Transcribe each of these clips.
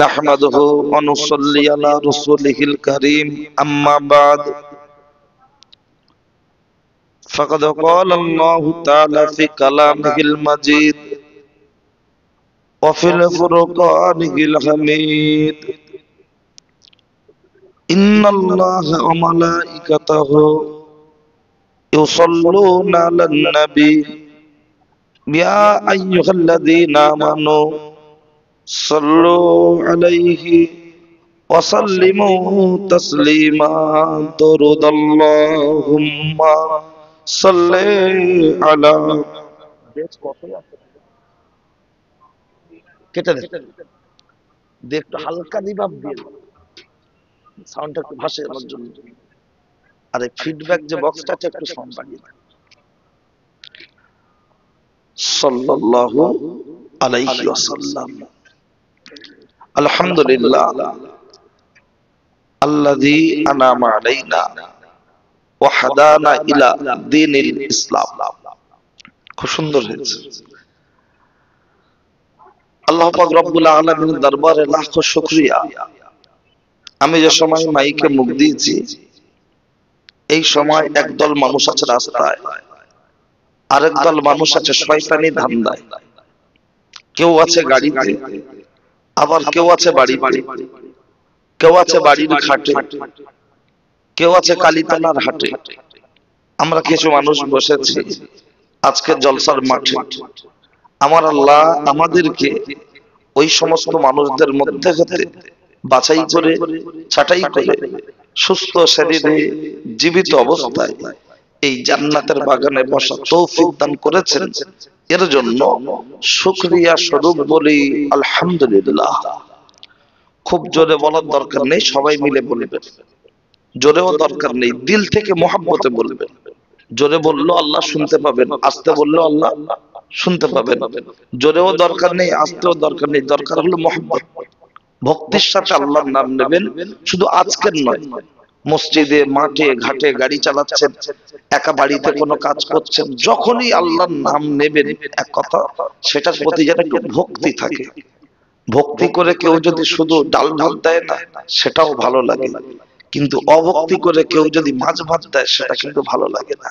নাহমাদুহু ওয়া নুসাল্লি আলা রাসূলিহিল কারীম আম্মা বা'দ ফাকাদ ক্বালা আল্লাহু তাআলা ফি কালামিহিল মাজিদ ওয়া ফিল ফুরকানিহিল হামিদ ইন্নাল্লাহা ওয়া মালাইকাতাহু ইউসাল্লুনা আলান নাবী ইয়া আইয়ুহাল্লাযীনা আমানু সাল্লু আলাইহি ওয়া সাল্লিমু তাসলিমা দরুদাল্লাহুম্মা সাল্লি আলা কেটে দে একটু হালকা রিভার্ব দিয়ে সাউন্ডটা একটু ভাসে আমার জন্য। আর এই ফিডব্যাক যে বক্সটা একটু সাউন্ড বাড়িয়ে দেন। সাল্লাল্লাহু আলাইহি ওয়াসাল্লাম। আলহামদুলিল্লাহ আল্লাযী আনামা আলাইনা ওয়া হাদানা ইলা দীনিল ইসলাম। খুব সুন্দর হয়েছে। আল্লাহ পাক রব্বুল আলামিনের দরবারে লাখো শুকরিয়া। আমি যে সময় মাইকে মুখ দিয়েছি এই সময় একদল মানুষ আছে রাস্তায়, আরেক দল মানুষ আছে শয়তানি ধান্দায়। কেউ আছে গাড়িতে, আবার কেউ আছে বাড়িতে, কেউ আছে বাড়ির খাটে, কেউ আছে কালীতলার হাটে। আমরা কিছু মানুষ বসেছি আজকে জলসার মাঠে। আমার আল্লাহ আমাদেরকে ওই সমস্ত মানুষদের মধ্যে হতে বাছাই করে ছাঁটাই করে সুস্থ শরীরে জীবিত অবস্থায় এই জান্নাতের বাগানে বসা তৌফিক দান করেছেন। এর জন্য শুকরিয়া স্বরূপ বলি আলহামদুলিল্লাহ। খুব জোরে বলার দরকার নেই, সবাই মিলে বলবেন। জোরেও দরকার নেই, দিল থেকে মহব্বতে বলবেন। জোরে বললো আল্লাহ শুনতে পাবেন, আস্তে বললো আল্লাহ শুনতে পাবেন। জোরেও দরকার নেই, আস্তেও দরকার নেই, দরকার হলো মহব্বত। ভক্তির সাথে আল্লাহর নাম নেবেন। শুধু আজকের নয়, মসজিদে, মাঠে, ঘাটে গাড়ি চালাচ্ছেন, একা বাড়িতে কোনো কাজ করছেন, যখনই আল্লাহর নাম নেবেন এক কথা সেটার প্রতি যেন একটু ভক্তি থাকে। ভক্তি করে কেউ যদি শুধু ডাল ঢাল দেয় না সেটাও ভালো লাগে, কিন্তু অভক্তি করে কেউ যদি মাছ ভাত দেয় সেটা কিন্তু ভালো লাগে না।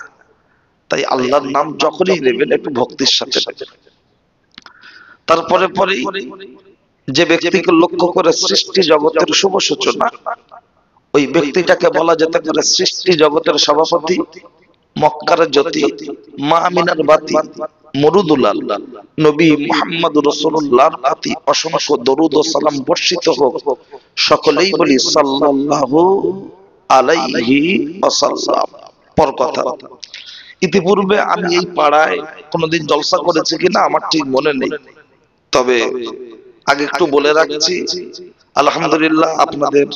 তাই আল্লাহর নাম যখনই নেবেন একটু ভক্তির সাথে নেবেন। তারপরে পরেই যে ব্যক্তিকে লক্ষ্য করে সৃষ্টি জগতের শুভ সূচনা, ওই ব্যক্তিটাকে বলা যেতে পারে সৃষ্টি জগতের সভাপতি, মক্কার জ্যোতি, মা আমিনার বাতি, মরুদুলাল নবী মুহাম্মদ রাসূলুল্লাহর প্রতি অসংখ্য দরুদ ও সালাম বর্ষিত হোক। সকলেই বলি সাল্লাল্লাহু আলাইহি ওয়াসাল্লাম। পর কথা, ইতিপূর্বে আমি এই পাড়ায় কোনোদিন জলসা করেছি কিনা আমার ঠিক মনে নেই, তবে আগে একটু বলে রাখছি আলহামদুলিল্লাহ আপনাদের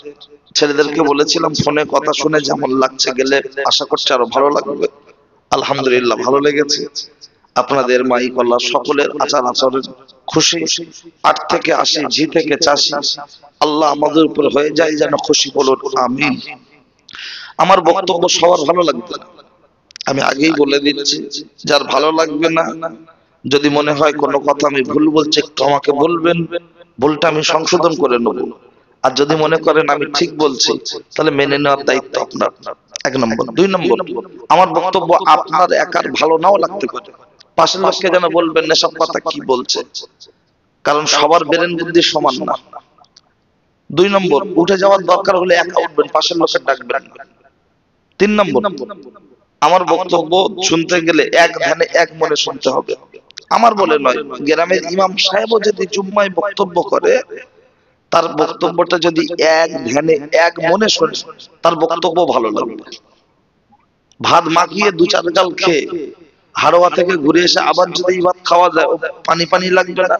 ছেলেদেরকে বলেছিলাম ফোনে কথা শুনে যেমন লাগছে, গেলে আশা করছি আরো ভালো লাগবে। আলহামদুলিল্লাহ ভালো লেগেছে। আপনাদের মাইক আল্লাহ সকলের আচার আচরণ খুশি। 8 থেকে 80, জি থেকে 84 আল্লাহ আমাদের উপর হয়ে যায় যেন খুশি বলুন আমিন। আমার বক্তব্য সবার ভালো লাগবে না, আমি আগেই বলে দিচ্ছি। যার ভালো লাগবে না, যদি মনে হয় কোনো কথা আমি ভুল বলছি একটু আমাকে বলবেন, ভুলটা আমি সংশোধন করে নেব। আর যদি মনে করেন আমি ঠিক বলছি তাহলে মেনে নেওয়ার দায়িত্ব আপনার। 1 নম্বর। 2 নম্বর, আমার বক্তব্য আপনার একার ভালো নাও লাগতে পারে, পাশের লোককে যেন বলবেন এসব কথা কি বলছে, কারণ সবার ব্রেন বুদ্ধি সমান না। 2 নম্বর, উঠে যাওয়ার দরকার হলে একা উঠবেন, পাশের লোকের ডাকবেন না। 3 নম্বর, আমার বক্তব্য শুনতে গেলে এক ধ্যানে এক মনে শুনতে হবে। আমার বলে নয়, গ্রামের ইমাম সাহেবও যদি জুম্মায় বক্তব্য করে তার বক্তব্যটা যদি এক ধ্যানে এক মনে শোনে তার বক্তব্য ভালো লাগবে। ভাত মাখিয়ে 2-4 গাল খেয়ে হাড়োয়া থেকে ঘুরে এসে আবার যদি ভাত খাওয়া যায় পানি পানি লাগবে না,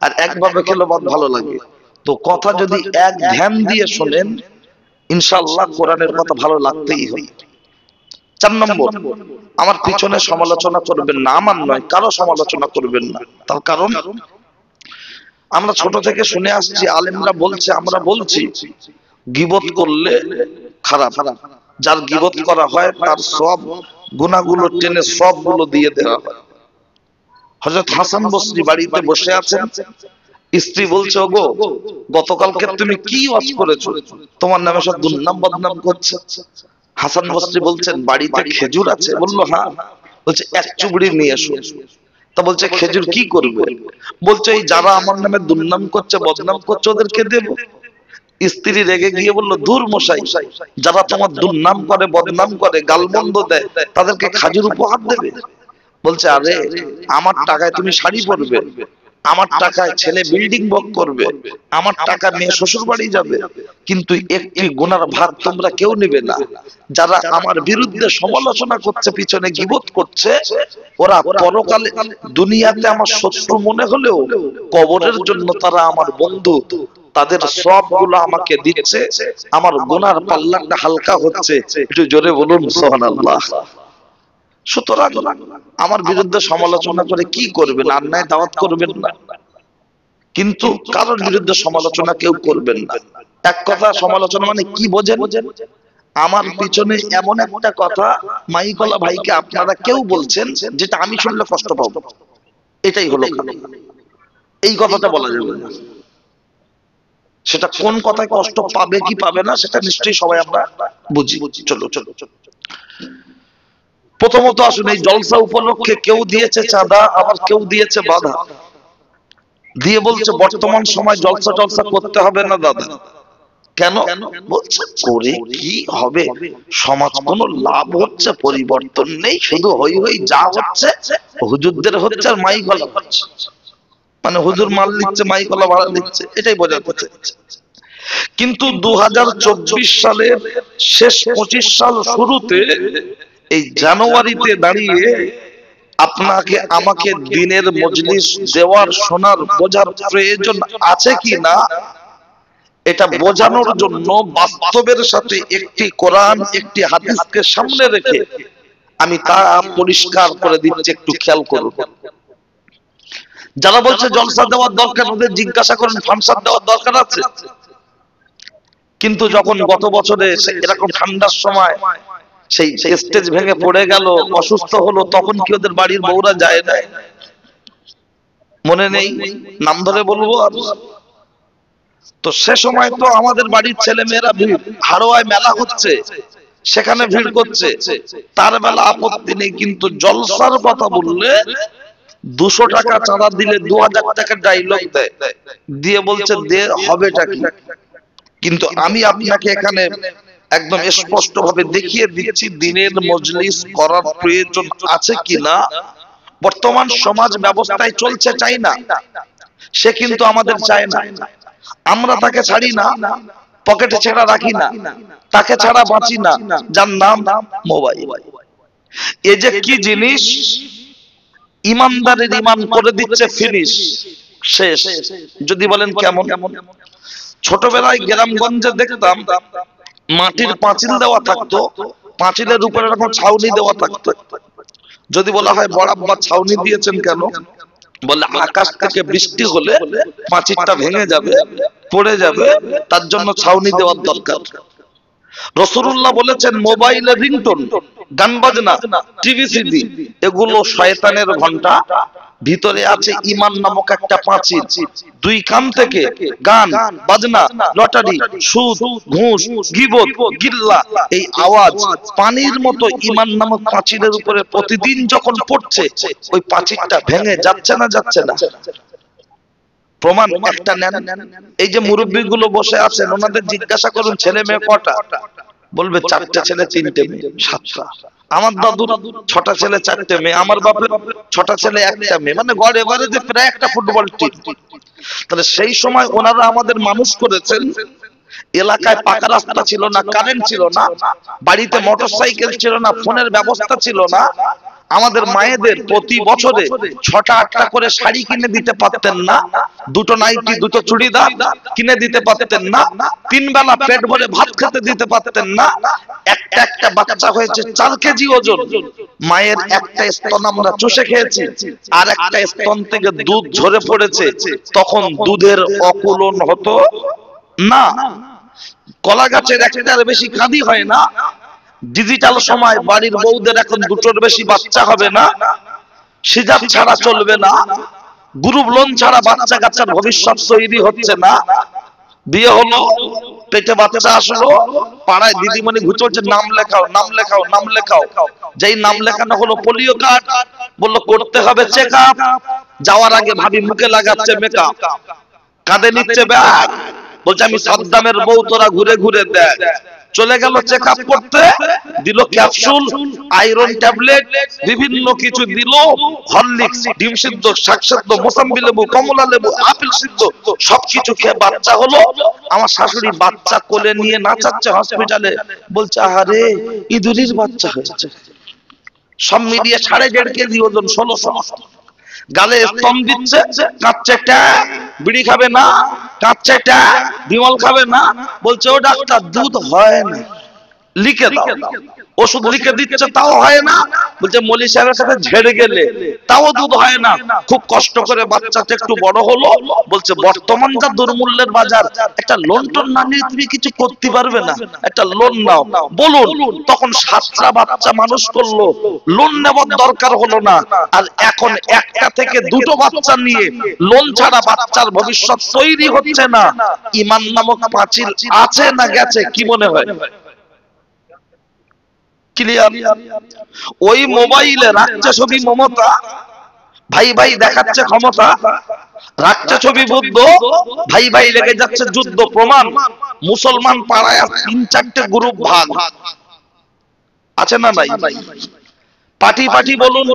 আর একভাবে খেলে ভাত ভালো লাগে। তো কথা যদি এক ধ্যান দিয়ে শোনেন ইনশাআল্লাহ কোরআনের কথা ভালো লাগতেই হবে। 4 নম্বর, আমার পিছনে সমালোচনা করবেন না, আমার নয় কারো সমালোচনা করবেন না। তার কারণ আমরা ছোট থেকে শুনে আসছি, আলেমরা বলছে, আমরা বলছি গীবত করলে খারাপ, যার গীবত করা হয় তার সব গুনাহগুলো টেনে সবগুলো দিয়ে দেওয়া হয়। হযরত হাসান বসরি বাড়িতে বসে আছেন, স্ত্রী বলছে, ওগো গতকালকে তুমি কি ওয়াজ করেছো, তোমার নামে সব দুর্নাম বদনাম করছে। হাসান বসরি বলছেন, বাড়িতে খেজুর আছে? বললো হ্যাঁ। বলছে এক চুবড়ি নিয়ে এসো। তা বলছে খেজুর কি করবে? বলছে এই যারা আমার নামে দুর্নাম করছে বদনাম করছে ওদেরকে দেব। স্ত্রী রেগে গিয়ে বলল, দূর মশাই, যারা তোমার দুর্নাম করে বদনাম করে গালমন্দ দেয় তাদেরকে খাজুর উপহার দেবে? বলছে আরে আমার টাকায় তুমি শাড়ি পরবে, আমার টাকায় ছেলে বিল্ডিং বক করবে, আমার টাকা মেয়ে শ্বশুর বাড়ি যাবে, কিন্তু একটি গুনার ভাগ তোমরা কেউ নেবে না। যারা আমার বিরুদ্ধে সমালোচনা করছে, পিছনে গীবত করছে, ওরা পরকালে দুনিয়াতে আমার শত্রু মনে হলেও কবরের জন্য তারা আমার বন্ধু। তাদের সবগুলো আমাকে দিচ্ছে, আমার গুনার পাল্লাটা হালকা হচ্ছে। একটু জোরে বলুন সুবহানাল্লাহ। সুতরাং আমার বিরুদ্ধে সমালোচনা করে কি করবেন? অন্যায় দাওয়াত করবেন না, কিন্তু কারোর বিরুদ্ধে সমালোচনা কেউ করবেন না। এক কথা, সমালোচনা মানে কি বোঝেন? আমার পিছনে এমন একটা কথা মাইকলা ভাইকে আপনারা কেউ বলছেন যেটা আমি শুনলে কষ্ট পাবো, এটাই হলো কারণ। এই কথাটা বলা যাবে না। সেটা কোন কথায় কষ্ট পাবে কি পাবে না সেটা নিশ্চয়ই সবাই আমরা বুঝি। চলো চলো চলো, প্রথমত আসুন, এই জলসা উপলক্ষে কেউ দিয়েছে চাঁদা, আবার কেউ দিয়েছে বাধা, দিয়ে বলছে বর্তমান সময় জলসা টলসা করতে হবে না দাদা। কেন? বলছে করে কি হবে, সমাজ কোনো লাভ হচ্ছে, পরিবর্তন নেই, শুধু হই হই যা হচ্ছে হুজুরদের হচ্ছে আর মাইকলা হচ্ছে, মানে হুজুর মাল নিচ্ছে মাইকলা ভাড়া নিচ্ছে, এটাই বোঝাতে চাইছে। কিন্তু 2024 সালের শেষ 25 সাল শুরুতে এই জানুয়ারিতে দাঁড়িয়ে আপনাকে আমাকে দিনের মজলিস দেওয়ার শোনার বোঝার প্রয়োজন আছে কি না, এটা বোঝানোর জন্য বাস্তবের সাথে একটি কোরআন একটি হাদিসকে সামনে রেখে আমি তা পরিষ্কার করে দিচ্ছি, একটু খেয়াল করুন। যারা বলছে জলসা দেওয়ার দরকার, ওদের জিজ্ঞাসা করেন ফাংশন দেওয়ার দরকার আছে? কিন্তু যখন গত বছরে এরকম ঠান্ডার সময় সেই স্টেজ ভেঙে পড়ে গেল, অসুস্থ হলো, তখন কি ওদের বাড়ির বউরা যায় না? মনে নেই? নাম ধরে বলবো? তো সে সময় তো আমাদের বাড়ির ছেলে মেয়েরা ভিড়, হাড়োয়ায় মেলা হচ্ছে, সেখানে ভিড় করছে, তার বেলা আপত্তি নেই। কিন্তু জলসার কথা বললে 200 টাকা চাঁদা দিলে 2000 টাকার ডায়লগ দেয়, দিয়ে বলছে দে হবেটা কি। কিন্তু আমি আপনাকে এখানে একদম স্পষ্ট ভাবে দেখিয়ে দিচ্ছি দিনের মজলিস করার প্রয়োজন আছে কিনা। বর্তমান সমাজ ব্যবস্থায় চলছে চাই না, সে কিন্তু আমাদের চায় না, আমরা তাকে ছাড়ি না, পকেটে ছেড়া রাখি না, তাকে ছাড়া বাঁচি না, যার নাম মোবাইল। এই যে কি জিনিস, ইমানদারের ইমান করে দিচ্ছে ফিনিশ, শেষ। যদি বলেন কেমন? ছোটবেলায় গ্রামগঞ্জে দেখতাম মাটির পাঁচিল দেওয়া থাকতো, পাঁচিলের উপরে এরকম ছাউনি দেওয়া থাকতো। যদি বলা হয় বড় আব্বা ছাউনি দিয়েছেন কেন, বলে আকাশ থেকে বৃষ্টি হলে পাঁচিলটা ভেঙে যাবে, পড়ে যাবে, তার জন্য ছাউনি দেওয়ার দরকার। রাসূলুল্লাহ বলেছেন মোবাইলের রিংটোন, গান বাজনা, টিভি সিডি, এগুলো শয়তানের ঘন্টা, ভিতরে আছে ঈমান নামক একটা পাঁচিল। দুই কান থেকে গান বাজনা, লটারি, সুদ, ঘুষ, গীবত, গিল্লা, এই আওয়াজ পানির মতো ঈমান নামক পাঁচিলের উপরে প্রতিদিন যখন পড়ছে, ওই পাঁচিলটা ভেঙে যাচ্ছে না যাচ্ছে না? প্রমাণ একটা নেন। এই যে মুরব্বীগুলো বসে আছেন, ওনাদের জিজ্ঞাসা করুন ছেলে মেয়ে কটা, বলবে 4টে ছেলে 3টে মেয়ে 7টা। আমার দাদুর 6টা ছেলে 4টে মেয়ে, আমার বাপের 6টা ছেলে 1টা মেয়ে, মানে গড়ে গড়ে যে প্রায় একটা ফুটবল টিম। তাহলে সেই সময় ওনারা আমাদের মানুষ করেছেন, এলাকায় পাকা রাস্তা ছিল না, কারেন্ট ছিল না, বাড়িতে মোটরসাইকেল ছিল না, ফোনের ব্যবস্থা ছিল না। আমাদের মায়েদের প্রতি বছরে 6টা 8টা করে শাড়ি কিনে দিতে পারতেন না, 2টো নাইটি 2টো চুড়িদার কিনে দিতে পারতেন না, 3 বেলা পেট ভরে ভাত খেতে দিতে পারতেন না। একটা একটা বাচ্চা হয়েছে 4 কেজি ওজন, মায়ের একটা স্তন আমরা চুষে খেয়েছি, আর একটা স্তন থেকে দুধ ঝরে পড়েছে, তখন দুধের অকুলন হতো না। কলা গাছের একটার বেশি কাঁদি হয় না। ডিজিটাল সময় বাড়ির বউদের এখন 2টোর বেশি বাচ্চা হবে না, সিজার ছাড়া চলবে না। গ্রুপ লোন ছাড়া বাচ্চা কাচ্চার ভবিষ্যৎ তৈরি হচ্ছে না। বিয়ে হলো, পেটে বাচ্চা আসলো, পাড়ায় দিদিমণি ঘুরে চলছে, নাম লেখাও নাম লেখাও নাম লেখাও। যেই নাম লেখানো হলো পোলিও কার্ড, বললো করতে হবে চেক আপ। যাওয়ার আগে ভাবি মুখে লাগাচ্ছে মেকআপ, কাঁধে নিচ্ছে ব্যাগ, বলছে আমি সাদ্দামের বউ, তোরা ঘুরে ঘুরে দেখ। চলে গেল চেক আপ করতে, দিল ক্যাপসুল, আয়রন ট্যাবলেট, বিভিন্ন কিছু দিল, হরলিক্স, ডিম সিদ্ধ, শাক সিদ্ধ, মোসাম্বি লেবু, কমলা লেবু, আপেল সিদ্ধ, সবকিছু খেয়ে বাচ্চা হলো। আমার শাশুড়ি বাচ্চা কোলে নিয়ে নাচাচ্ছে হসপিটালে, বলছে আরে ইঁদুরির বাচ্চা হয়েছে। সব মিলিয়ে 1.5 কেজি ওজন, 1600। গালে স্তন দিচ্ছে, কাঁদছে, ট্যাক, বিড়ি খাবে না, কাঁদছে, ট্যাক, বিমল খাবে না। বলছে ও ডাক্তার দুধ হয় না, লিখে দাও। ওষুধ লিখে দিচ্ছে, তাও হয় না। বলছে মলি সাহেবের কাছে ঝেড়ে গেলে, তাও দুধ হয় না। খুব কষ্ট করে বাচ্চাটা একটু বড় হলো। বলছে বর্তমান যা দুর্মূল্যের বাজার, একটা লোন টোন না নিয়ে তুমি কিছু করতে পারবে না, একটা লোন নাও। বলুন, তখন 7টা বাচ্চা মানুষ করলো, লোন নেওয়ার দরকার হলো না। আর এখন 1টা থেকে 2টো বাচ্চা নিয়ে লোন ছাড়া বাচ্চার ভবিষ্যৎ তৈরি হচ্ছে না। ঈমান নামক পাঁচিল আছে না গেছে, কি মনে হয়? ক্লিয়ার? ওই মোবাইলে রাখছে ছবি মমতা, ভাই ভাই দেখাচ্ছে ক্ষমতা, রাখছে ছবি বুদ্ধ, ভাই ভাই লেগে যাচ্ছে যুদ্ধ। প্রমাণ, মুসলমান পাড়ায় 3-4টে গ্রুপ ভাগ আছে না নাই? পার্টি পার্টি বলুন,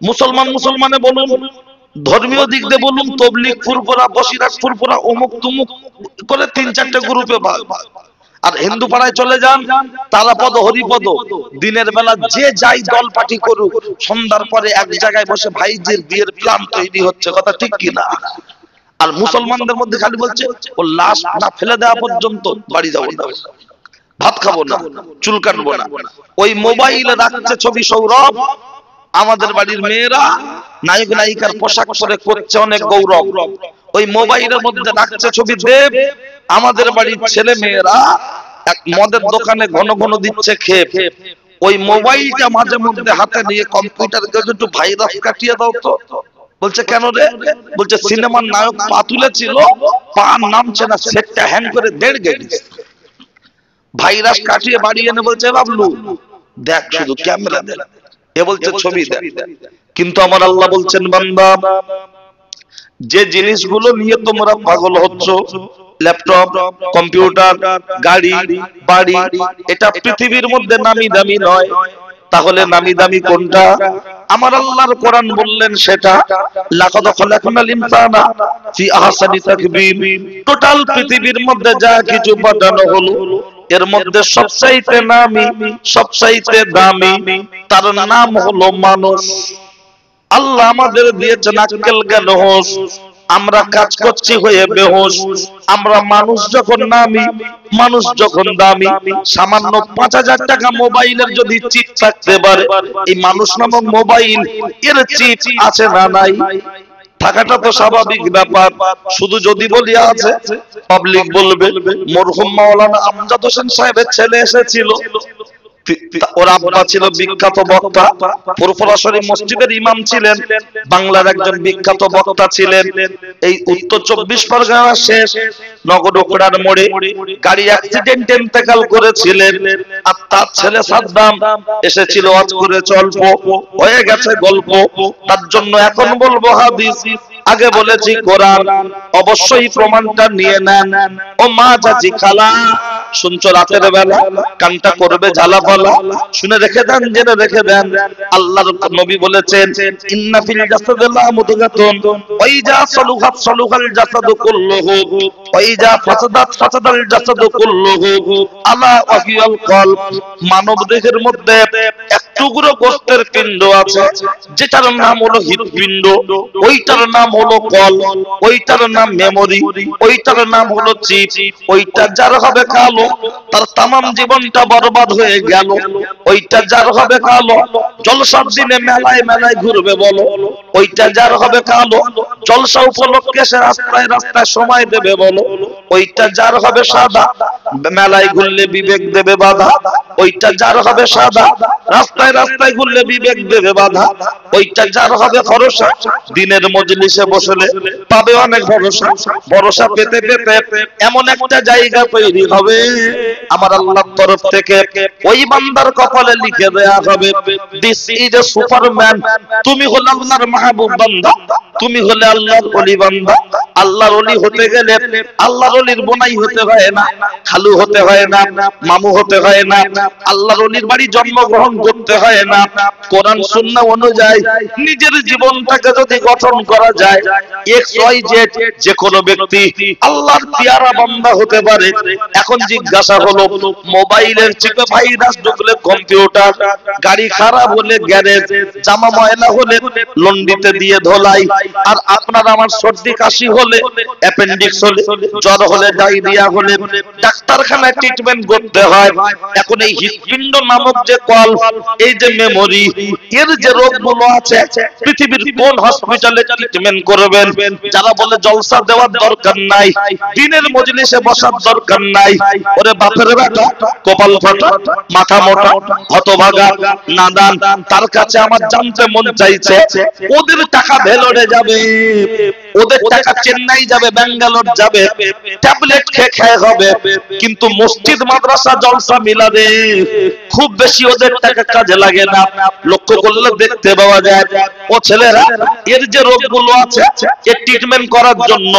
মুসলমান মুসলমানে বলুন, ধর্মীয় দিক দিয়ে বলুন, তবলিগ ফুরফুরা, বসিরাট ফুরফুরা, অমুক তুমুক করে 3-4টে গ্রুপে ভাগ। আর হিন্দু পাড়ায় চলে যান, তারাপদ, হরিপদ, দিনের বেলা যে যাই দল পার্টি করুক, সন্ধ্যার পরে এক জায়গায় বসে ভাইজির বিয়ের প্ল্যান তৈরি হচ্ছে। কথা ঠিক কিনা? আর মুসলমানদের মধ্যে খালি বলছে ও লাশ না ফেলে দেওয়া পর্যন্ত বাড়ি যাবো না, ভাত খাবো না, চুল কাটবো না। ওই মোবাইলে রাখছে ছবি সৌরভ, আমাদের বাড়ির মেয়েরা নায়ক নায়িকার পোশাক পরে করছে অনেক গৌরব। ওই মোবাইলের মধ্যে রাখছে ছবি দেব, আমাদের বাড়ির ছেলে মেয়েরা এক মদের দোকানে ঘন ঘন দিচ্ছে খেপ। ওই মোবাইলটা মাঝে মধ্যে হাতে নিয়ে কম্পিউটার একটু ভাইরাস কাটিয়ে দাও তো। বলছে কেন রে? বলছে সিনেমার নায়ক পা তুলেছিল, পা নামছে না, সেটটা হ্যাং করে 1.5 গেড়ি। ভাইরাস কাটিয়ে বাড়িয়ে এনে বলছে বাবলু দেখ, শুধু ক্যামেরা দেখ, এ বলছে ছবি দেখ। কিন্তু আমার আল্লাহ বলছেন বান্দা, যে জিনিসগুলো নিয়ে তোমরা পাগল হচ্ছ, ল্যাপটপ, কম্পিউটার, গাড়ি, বাড়ি, এটা পৃথিবীর মধ্যে নামি দামি নয়। তাহলে নামি দামি কোনটা? আমার আল্লাহর কোরআন বললেন সেটা, লাকাদ খালাকনাল ইনসানা ফি আহসানি তাকবীর। টোটাল পৃথিবীর মধ্যে যা কিছু বানানো হলো, এর মধ্যে সবচাইতে নামি, সবচাইতে দামি, তার নাম হলো মানুষ। আল্লাহ আমাদের দিয়েছেন আক্কেল জ্ঞান হোশ, আমরা কাজ করছি হয়ে বেহোশ। আমরা মানুষ যখন নামি, মানুষ যখন দামি। সামান্য 5000 টাকা মোবাইলের যদি চিপ থাকতে পারে, এই মানুষ নামক মোবাইল এর চিপ আছে না নাই? থাকাটা তো স্বাভাবিক ব্যাপার। শুধু যদি বলি আছে, পাবলিক বলবে মরহুম মাওলানা আমজাদ হোসেন সাহেবের ছেলে এসেছিল, ওর আব্বা ছিল বিখ্যাত বক্তা, ফুরফুরা শরীফ মসজিদের ইমাম ছিলেন, বাংলার একজন বিখ্যাত বক্তা ছিলেন। এই উত্তর 24 পরগনার শেষ নগরকোড়ার মোড়ে গাড়ি অ্যাক্সিডেন্টে ইন্তেকাল করেছিলেন। আর তার ছেলে সাদ্দাম এসেছিল ওয়াজ করে, চল্প হয়ে গেছে গল্প। তার জন্য এখন বলবো হাদিস, আগে বলেছি কোরআন। অবশ্যই প্রমাণটা নিয়ে নেন। ও মা চাচি খালা, শুনছো রাতের বেলা, কানটা করবে ঝালাপালা, শুনে রেখে দেন, জেনে রেখে দেন। আল্লাহর নবী বলেছেন, ইন্না ফিল জাসাদিল্লাহ মুদগাতুন ওয়া ইজা সালুহাত সালুহাল জাসাদু কুল্লুহু ওয়া ইজা ফাসাদাত ফাসাদাল জাসাদু কুল্লুহু আলা ওয়া হিয়াল কলব। মানব দেহের মধ্যে এক টুকরো গোশতের পিণ্ড আছে, যেটার নাম হলো হৃৎপিণ্ড, ওইটার নাম হলো কল, ওইটার নাম মেমোরি, ওইটার নাম হলো চিপ। ওইটা যার হবে কালো, তার তামাম জীবনটা বরবাদ হয়ে গেল। ওইটা যার হবে কালো, জলসার দিনে মেলায় মেলায় ঘুরবে বলো। ওইটা যার হবে কালো, জলসা উপলক্ষে সে রাস্তায় রাস্তায় সময় দেবে বলো। ওইটা যার হবে সাদা, মেলায় ঘুরলে বিবেক দেবে বাধা, ওইটা যার হবে সাদা। রাস্তায় রাস্তায় ঘুরলে বিবেক দেবে বাধা, ওইটা যার হবে ভরসা। দিনের মজলিসে বসলে পাবে অনেক ভরসা। ভরসা পেতে পেতে এমন একটা জায়গা তৈরি হবে আমার আল্লাহর তরফ থেকে ওই বান্দার কপালে লিখে দেয়া হবে, দিস ইজ এ সুপারম্যান। তুমি হলে আল্লাহর মাহবুব বান্দা, তুমি হলে আল্লাহর ওলি বান্দা। আল্লাহর ওলি হতে গেলে আল্লাহর ওলির বোনাই হতে হয় না, খালু হতে হয় না, মামু হতে হয় না, আল্লাহর ওলির বাড়ি জন্মগ্রহণ করতে হয় না। কোরআন সুন্নাহ অনুযায়ী নিজের জীবনটাকে যদি গঠন করা যায়, XYZ যে কোনো ব্যক্তি আল্লাহর পেয়ারা বান্দা হতে পারে। এখন জিজ্ঞাসা হলো, মোবাইলের চিপে ভাইরাস ঢুকলে কম্পিউটার, গাড়ি খারাপ হলে গ্যারেজ, জামা ময়লা হলে লন্ডিতে দিয়ে ধোলাই, আর আপনার আমার সর্দি কাশি হলে, অ্যাপেন্ডিক্স হলে, জ্বর হলে, ডায়রিয়া হলে ডাক্তারখানায় ট্রিটমেন্ট করতে হয়। এখন এই হৃৎপিণ্ড নামক যে কল, এই যে মেমোরি, এর যে রোগগুলো আছে পৃথিবীর কোন হসপিটালে ট্রিটমেন্ট করবেন? যারা বলে জলসা দেওয়ার দরকার নাই, দিনের মজলিসে বসার দরকার নাই, ওরে বাপের বেটা, কপাল ফাটা, মাথা মোটা, হতভাগা, নাদান, তার কাছে আমার জানতে মন চাইছে ওদের টাকা ভেলোরে যাবে, ওদের টাকা চেন্নাই যাবে, ব্যাঙ্গালোর যাবে, ট্যাবলেট খেয়ে হবে, কিন্তু মসজিদ মাদ্রাসা জলসা মিলাবে খুব বেশি ওদের টাকা কাজে লাগে না। লক্ষ্য করলে দেখতে পাওয়া যায় ও ছেলেরা এর যে রোগগুলো আছে এর ট্রিটমেন্ট করার জন্য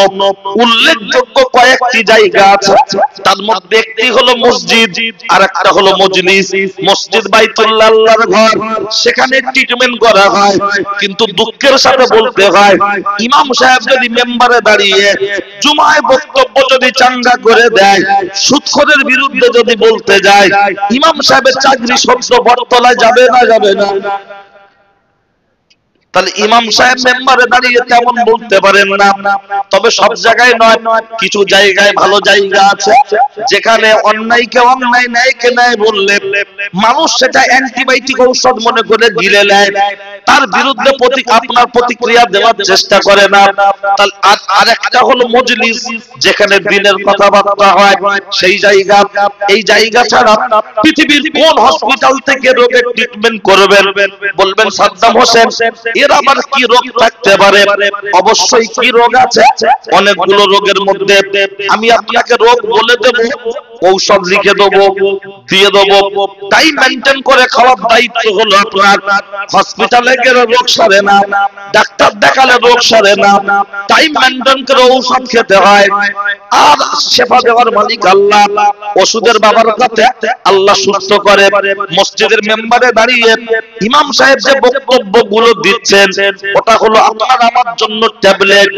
উল্লেখযোগ্য কয়েকটি জায়গা আছে। তার মধ্যে একটি হলো মসজিদ, আর একটা হলো মজলিস। মসজিদ বাইতুল্লাহ, আল্লাহর ঘর, সেখানে ট্রিটমেন্ট করা হয়। কিন্তু দুঃখের সাথে বলতে হয়, ইমাম সাহেব যদি মেম্বারে দাঁড়িয়ে জুমায় বক্তব্য যদি চাঙ্গা করে দেয়, সুদখোরের বিরুদ্ধে যদি বলতে যায়, ইমাম সাহেবের চাকরি সত্য বটতলায় যাবে না যাবে না? তাহলে ইমাম সাহেব মেম্বারে দাঁড়িয়ে তেমন বলতে পারেন না। তবে সব জায়গায় নয়, কিছু জায়গায় ভালো জায়গা আছে যেখানে অন্যায়কে অন্যায়, ন্যায়কে ন্যায় বললে মানুষ সেটা অ্যান্টিবায়োটিক ঔষধ মনে করে গিলে নেয়, তার বিরুদ্ধে আপনার প্রতিক্রিয়া দেওয়ার চেষ্টা করে না। আর একটা হলো মজলিস, যেখানে দিনের কথাবার্তা হয়, সেই জায়গা। এই জায়গা ছাড়া পৃথিবীর কোন হসপিটাল থেকে রোগের ট্রিটমেন্ট করবেন? বলবেন সাদ্দাম হোসেন, এর আবার কি রোগ থাকতে পারে? অবশ্যই কি রোগ আছে, অনেকগুলো রোগের মধ্যে আমি আপনাকে রোগ বলে দেব, ঔষধ লিখে দেবো, দিয়ে দেবো, টাইম মেনটেন করে খাওয়ার দায়িত্ব হলো আপনার। হসপিটালে গেলে রোগ সারে না, ডাক্তার দেখালে রোগ সারে না, টাইম মেনটেন করে ঔষধ খেতে হয়। আর শেফা দেওয়ার মালিক আল্লাহ, ওষুধের বাবার কাছে আল্লাহ সুস্থ করে। মসজিদের মেম্বারে দাঁড়িয়ে ইমাম সাহেব যে বক্তব্যগুলো দিচ্ছেন, ওটা হলো আপনার আমার জন্য ট্যাবলেট।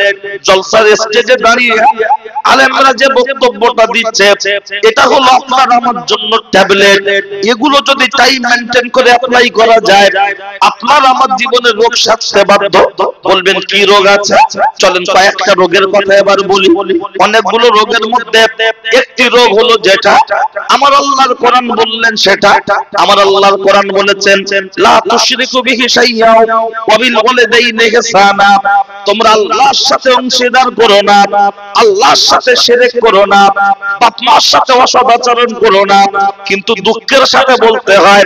জলসার স্টেজে দাঁড়িয়ে আলেমরা যে বক্তব্যটা দিচ্ছে, এটা হলো আপনার আমার জন্য ট্যাবলেট। এগুলো যদি টাইম মেনটেন করে অ্যাপ্লাই করা যায়, আপনার আমার জীবনে রোগ সারতে বাধ্য। বলবেন কি রোগ আছে? চলেন কয়েকটা রোগের কথা এবার বলি। অনেকগুলো রোগের মধ্যে একটি রোগ হলো যেটা আমার আল্লাহর কোরআন বললেন, সেটা আমার আল্লাহর কোরআন বলেছেন, লা তুশরিকু বিহি শাইয়্যা ওয়া বিল ওয়ালিদাইনি ইহসানা। তোমরা আল্লাহর সাথে অংশীদার করো না, আল্লাহর সাথে শিরক করো না, বাপ মার সাথে অসদাচরণ করো না। কিন্তু দুঃখের সাথে বলতে হয়,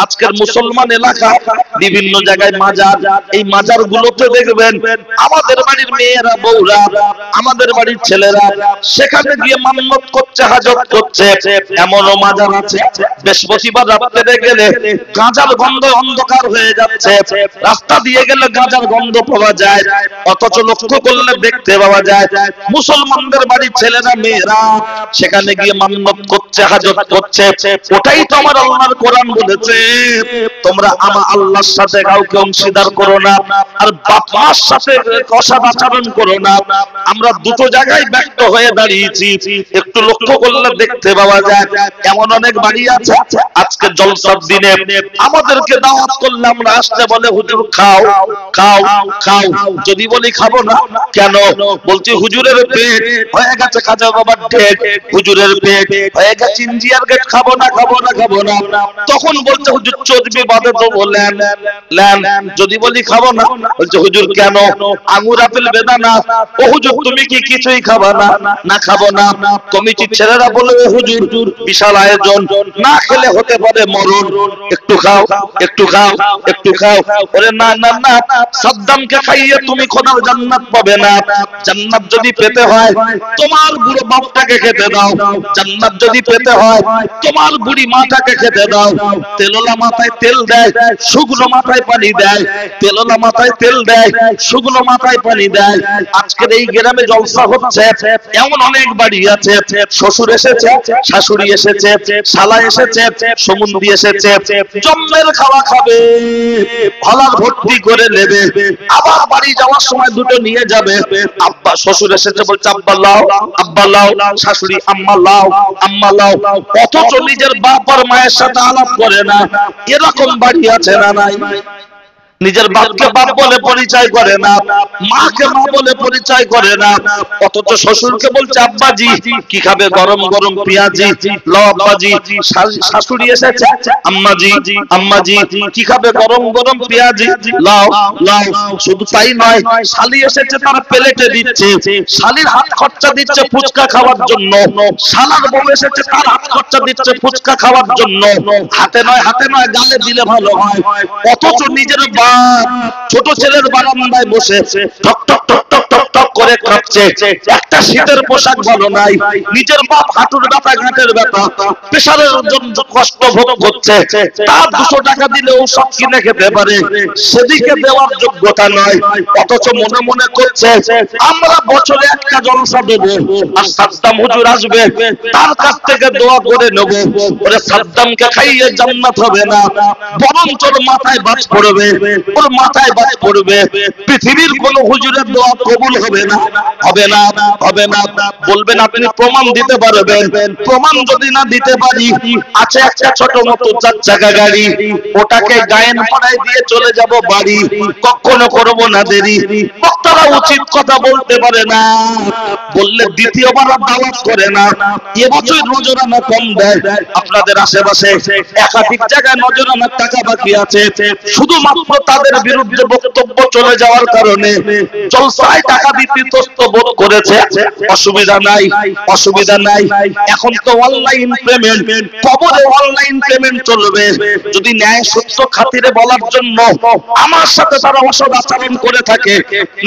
আজকের মুসলমান এলাকা বিভিন্ন জায়গায় মাজার, এই মাজার গুলোতে দেখবেন আমাদের বাড়ির মেয়েরা, বউরা, আমাদের বাড়ির ছেলেরা সেখানে গিয়ে মান্নত করছে, হাজত করছে। এমনও মাজার আছে বৃহস্পতিবার রাতে গেলে গাঁজার গন্ধ অন্ধকার হয়ে যাচ্ছে, রাস্তা দিয়ে গেলে গাঁজার গন্ধ পাওয়া যায়। অথচ লক্ষ্য করলে দেখতে পাওয়া যায় মুসলমানদের বাড়ির ছেলেরা, মেয়েরা সেখানে গিয়ে মান্নত করছে, হাজত করছে। ওটাই তো আমার আল্লাহর কোরআন বলেছে, তোমরা আমার আল্লাহর সাথে কাউকে অংশীদার করো না, আর বাপ মার সাথে অসদাচরণ করো না। আমরা দুটো জায়গায় ব্যক্ত হয়ে দাঁড়িয়েছি। একটু লক্ষ্য করলে দেখতে পাওয়া যায় এমন অনেক বাড়ি আছে, আজকে জলসার দিনে আমাদেরকে দাওয়াত করলে আমরা আসতে বলে, হুজুর খাও খাও খাও। যদি বলি খাবো না, কেন? বলছি হুজুরের পেট হয়ে গেছে খাজা বাবার ডেট, হুজুরের পেট হয়ে গেছে ইন্ডিয়ার গেট, খাবো না খাবো না খাবো না। তখন বলছে হুজুর চর্বি বাদে তো বললেন লেন, যদি বলি খাবো না, বলছে হুজুর কেন? আঙ্গুর আপেল বেদানা। ও হুজুর তুমি কি কিছুই খাবা না? না খাবো না। কমিটির ছেলেরা বলবে হুজুর বিশাল আয়োজন, না খেলে হতে পারে মরণ, একটু খাও একটু খাও একটু খাও। বলে না না না, সাদ্দামকে খাইয়ে তুমি খোদার জান্নাত পাবে না। জান্নাত যদি পেতে হয় তোমার বুড়ো বাপটাকে খেতে দাও, জান্নাত যদি পেতে হয় তোমার বুড়ি মাটাকে খেতে দাও। তেলওয়ালা মাথায় তেল দেয়, শুকনো মাথায় পানি দেয়, তেলওয়ালা মাথায় তেল দেয়, শুকনো মাথায় পানি দেয়। আজকের এই গ্রামে জলসা হচ্ছে, এমন অনেক বাড়ি আছে, শ্বশুর এসেছে, শাশুড়ি এসেছে, শালা এসেছে, সমুন্দি এসেছে, জম্মের খাওয়া খাবে, হলার ভর্তি করে নেবে, আবার বাড়ি যাওয়ার সময় দুটো নিয়ে যাবে। আব্বা শ্বশুর এসেছে বলছে আব্বা লাও আব্বা লাও, শাশুড়ি আম্মা লাও আম্মা লাও, অথচ নিজের বাপ আর মায়ের সাথে আলাপ করে না। এরকম বাড়ি আছে না নাই? নিজের বাপকে বাপ বলে পরিচয় করে না, মাকে মা বলে পরিচয় করে না, অথচ শ্বশুরকে বলছে আব্বাজি কি খাবে? গরম গরম পেঁয়াজি লাও আব্বাজি। শাশুড়ি এসেছে আম্মাজি আম্মাজি কি খাবে? গরম গরম পেঁয়াজি লাও লাও। শুধু তাই নয়, শালি এসেছে তার প্লেটে দিচ্ছে, শালির হাত খরচা দিচ্ছে ফুচকা খাওয়ার জন্য, শালার বউ এসেছে তার হাত খরচা দিচ্ছে ফুচকা খাওয়ার জন্য। হাতে নয় হাতে নয়, গালে দিলে ভালো হয়। অথচ নিজের ছোট ছেলের বারান্দায় বসে ঠক ঠক ঠক ঠক ঠক ঠক করে কাঁপছে, একটা শীতের পোশাক ভালো নাই। নিজের বাপ হাঁটুর ব্যথা ঘাটের ব্যথা প্রেসারের জন্য কষ্ট ভোগ করছে, তার 200 টাকা দিলেও সব কিনে খেতে পারে, সেদিকে দেওয়ার যোগ্যতা নয়। অথচ মনে মনে করছে আমরা বছরে একটা জলসা দেবো, আর সাদ্দাম হুজুর আসবে, তার কাছ থেকে দোয়া করে নেব। ওরে সাদ্দামকে খাইয়ে জান্নাত হবে না, বরং তোর মাথায় বাজ পড়বে, ওর মাথায় বাজ পড়বে। পৃথিবীর কোন হুজুরের দোয়া কবুল হবে না, হবে না, হবে না। বলবেন আপনি প্রমাণ দিতে পারবেন? প্রমাণ যদি না দিতে পারি, আছে একটা ছোট মতো 4 চাকা গাড়ি, ওটাকে গায়েন পাড়ায় দিয়ে চলে যাব বাড়ি, কখনো করব না দেরি। বক্তারা উচিত কথা বলতে পারে না, বললে দ্বিতীয়বার দাওয়াত করে না। এবছর নজরানা কম দেয়, আপনাদের আশেপাশে একাধিক জায়গায় নজরানার টাকা বাকি আছে, শুধুমাত্র তাদের বিরুদ্ধে বক্তব্য চলে যাওয়ার কারণে জলসায় টাকা দিতে তস্ত বোধ করেছে। অসুবিধা নাই, অসুবিধা নাই। এখন তো অনলাইন পেমেন্ট, কবরে অনলাইন পেমেন্ট চলবে। যদি ন্যায় সত্য খাতিরে বলার জন্য আমার সাথে তারা অসৎ আচরণ করে থাকে,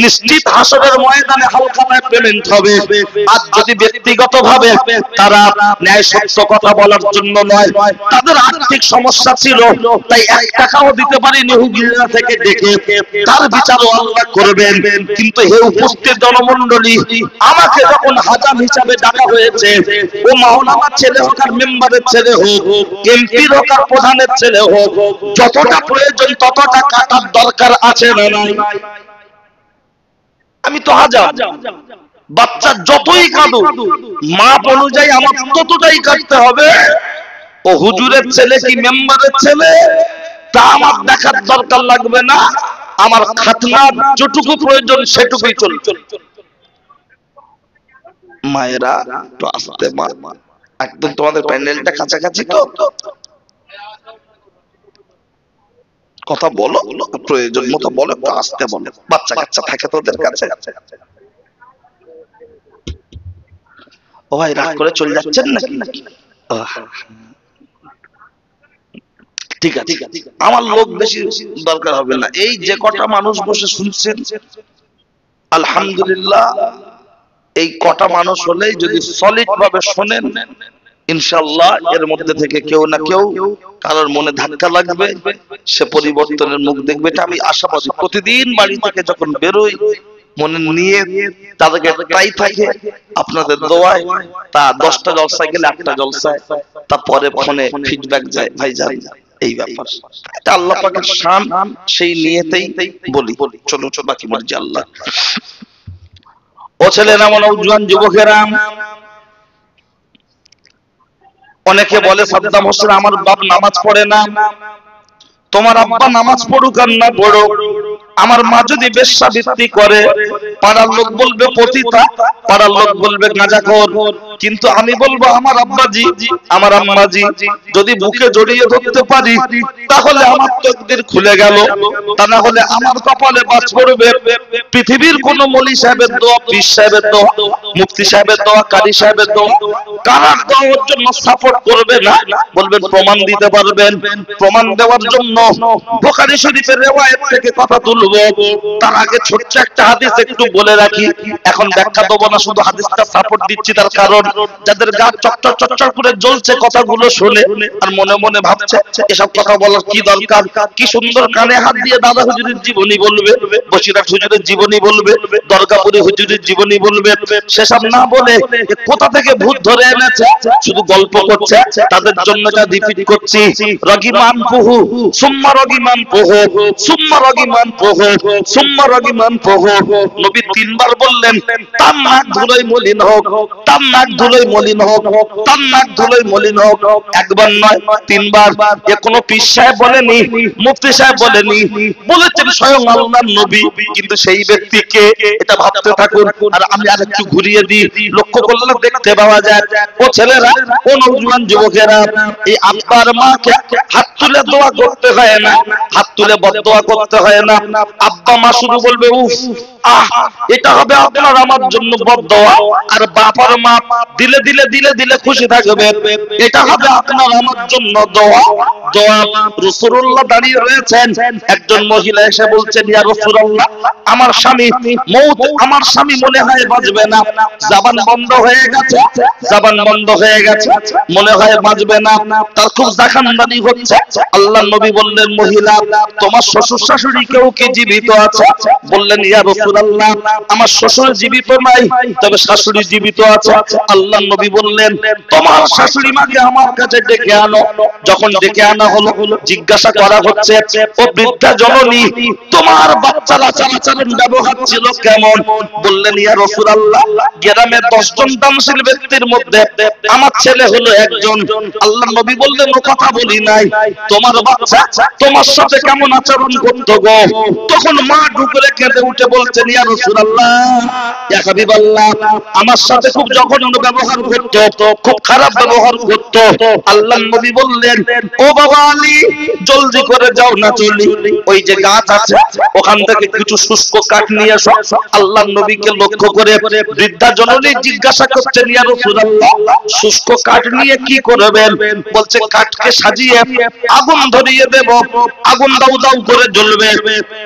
নিশ্চিত হাসরের ময়দানে হালখাতায় পেমেন্ট হবে। আর যদি ব্যক্তিগতভাবে তারা ন্যায় সত্য কথা বলার জন্য নয়, তাদের আর্থিক সমস্যা ছিল, তাই 1 টাকাও দিতে পারেনি হুগলিয়া থেকে ডেকে, তার বিচারও আল্লাহ করবেন। কিন্তু হে উপস্থিত জনমণ্ডলী, আমাকে যখন হাজাম হিসাবে ডাকা হয়েছে, ও মাওলানার ছেলে হোক আর মেম্বারের ছেলে হোক, এমপির হোক আর প্রধানের ছেলে হোক, যতটা প্রয়োজন ততটা কাটার দরকার আছে না নাই? আমি তো হাজাম, বাচ্চা যতই কাঁদুক মাপ অনুযায়ী আমার ততটাই কাটতে হবে। ও হুজুরের ছেলে কি মেম্বারের ছেলে তা আমার দেখার দরকার লাগবে না, আমার খাতনার যেটুকু প্রয়োজন সেটুকুই চলবে। মায়েরা তো আস্তে, মা একদম তোমাদের প্যান্ডেলটা কাছাকাছি তো, কথা বলো, প্রয়োজন মতো বলো, তো আস্তে বলো, বাচ্চা কাচ্চা থাকে তোদের কাছে। ও ভাই রাগ করে চলে যাচ্ছেন নাকি? ঠিক আছে, আমার লোক বেশি দরকার হবে না। এই যে কটা মানুষ বসে শুনছেন, আলহামদুলিল্লাহ, এই কটা মানুষ হলেই যদি সলিড ভাবে শোনেন, ইনশাআল্লাহ এর মধ্যে থেকে কেউ না কেউ কারোর মনে ধাক্কা লাগবে, সে পরিবর্তনের মুখ দেখবে। এটা আমি আশাবাদী। প্রতিদিন বাড়ি থেকে যখন বেরোই, মনে নিয়ে তাদেরকে ট্রাই থাকে আপনাদের দোয়ায়, তা 10টা জলসায় গেলে 8টা জলসায়, তারপরে ফোনে ফিডব্যাক যায়, ভাই যাই এই ব্যাপার। এটা আল্লাহ পাকের শান, সেই নিয়েতেই বলি। চলো চলো বাকি বলি আল্লাহ। ও ছেলেরা, নওজোয়ান যুবকেরা, অনেকে বলে সাদ্দাম হোসেন আমার বাপ নামাজ পড়ে না। তোমার আব্বা নামাজ পড়ুক আর না পড়ুক, আমার মা যদি বেশ্যাবৃত্তি করে পাড়ার লোক বলবে পতিতা, পাড়ার লোক বলবে গাঁজাখোর, কিন্তু আমি বলবো আমার আব্বাজি আমার আম্মাজি যদি বুকে জড়িয়ে ধরতে পারি তাহলে আমার তকদির খুলে গেল, তা না হলে আমার কপালে বাজ পড়বে। পৃথিবীর কোন মলি সাহেবের দোয়া, পীর সাহেবের দোয়া, মুফতি সাহেবের দোয়া, কারি সাহেবের দোয়া কারার দোয়ার জন্য সাপোর্ট করবে না। বলবেন প্রমাণ দিতে পারবেন? প্রমাণ দেওয়ার জন্য বুখারী শরীফের রিওয়ায়াত থেকে কথা তুলবো। তার আগে ছোট্ট একটা হাদিস একটু বলে রাখি, এখন ব্যাখ্যা দেব না, শুধু হাদিসটা সাপোর্ট দিচ্ছি। তার কারণ যাদের গা চটচট চটচট করে জ্বলছে কথাগুলো শুনে আর মনে মনে ভাবছে এসব কথা বলার কি দরকার, কি সুন্দর কানে হাত দিয়ে দাদা হুজুরের জীবনী বলবে, বসিরহাট হুজুরের জীবনী বলবে, দরগাপুরে হুজুরের জীবনী বলবে, সেসব না বলে কোথা থেকে ভূত ধরে এনেছে শুধু গল্প করছে। তাদের জন্য যা রিপিট করছি, রগিমান পুহু সুম্মা রগিমান পুহু সুম্মা রগিমান পুহু সুম্মা রগিমান পুহু। নবী তিনবার বললেন তার নাক ধুলোয় মলিন হোক, তার নাক ধুলোয় মলিন হোক, তার নাক ধুলোয় মলিন হোক। একবার নয় তিনবার। এ কোনো পীর সাহেব বলেনি, মুফতি সাহেব বলেনি, বলেছেন স্বয়ং আল্লাহর নবী। কিন্তু সেই ব্যক্তিকে এটা ভাবতে থাকুন। আর আমি আরেকটু ঘুরিয়ে দিই, লক্ষ্য করলে দেখতে পাওয়া যায় ও ছেলেরা, ও নওজোয়ান যুবকেরা, এই আব্বার মাকে হাত তুলে দোয়া করতে হয় না, হাত তুলে বদদোয়া করতে হয় না। আব্বা মা শুধু বলবে উফ আহ, এটা হবে আপনার আমার জন্য বদদোয়া। আর বাবার মা দিলে দিলে দিলে দিলে খুশি থাকবে, এটা হবে আপনার আমার জন্য দোয়া। দোয়া। রাসূলুল্লাহ দাঁড়িয়ে রয়েছেন, একজন মহিলা এসে বলছেন ইয়া রাসূলুল্লাহ আমার স্বামী মউত, আমার স্বামী মনে হয় বাঁচবে না, জবান বন্ধ হয়ে গেছে, জবান বন্ধ হয়ে গেছে, মনে হয় বাঁচবে না, তার খুব জাখানদানি হচ্ছে। আল্লাহর নবী বললেন মহিলা তোমার শ্বশুর শাশুড়ি কেউ কি জীবিত আছে? বললেন ইয়া রাসূলুল্লাহ আমার শ্বশুর জীবিত নাই, তবে শাশুড়ি জীবিত আছে। আল্লাহর নবী বললেন তোমার শাশুড়ি মাকে আমার কাছে ডেকে আনো। যখন ডেকে আনা হলো, জিজ্ঞাসা করা হচ্ছে ও বৃদ্ধা জননী তোমার বাচ্চার আচরণ ব্যবহার ছিল কেমন? বললেন ইয়া রাসূলুল্লাহ গ্রামে 10 জন দানশীল ব্যক্তির মধ্যে আমার ছেলে হলো একজন। আল্লাহর নবী বললেন ও কথা বলি নাই, তোমার বাচ্চা তোমার সাথে কেমন আচরণ করতো গো? তখন মা ঢুকে কেঁদে উঠে বলছেন ইয়া রাসূলুল্লাহ ইয়া হাবিবাল্লাহ আমার সাথে খুব জঘন্য ব্যবহার করতো, খুব খারাপ ব্যবহার করতো। আল্লাহর নবী বললেন ও বাবা আলী জলদি করে যাও না চলি, ওই যে গাছ আছে ওখান থেকে কিছু শুষ্ক কাঠ নিয়ে এসো। আল্লাহর নবীকে লক্ষ্য করে বৃদ্ধা জননী জিজ্ঞাসা করছেন ইয়া রাসূলুল্লাহ শুষ্ক কাঠ নিয়ে কি করবেন? বলছে কাঠকে সাজিয়ে আগুন ধরিয়ে দেব, আগুন দাউ দাউ করে জ্বলবে,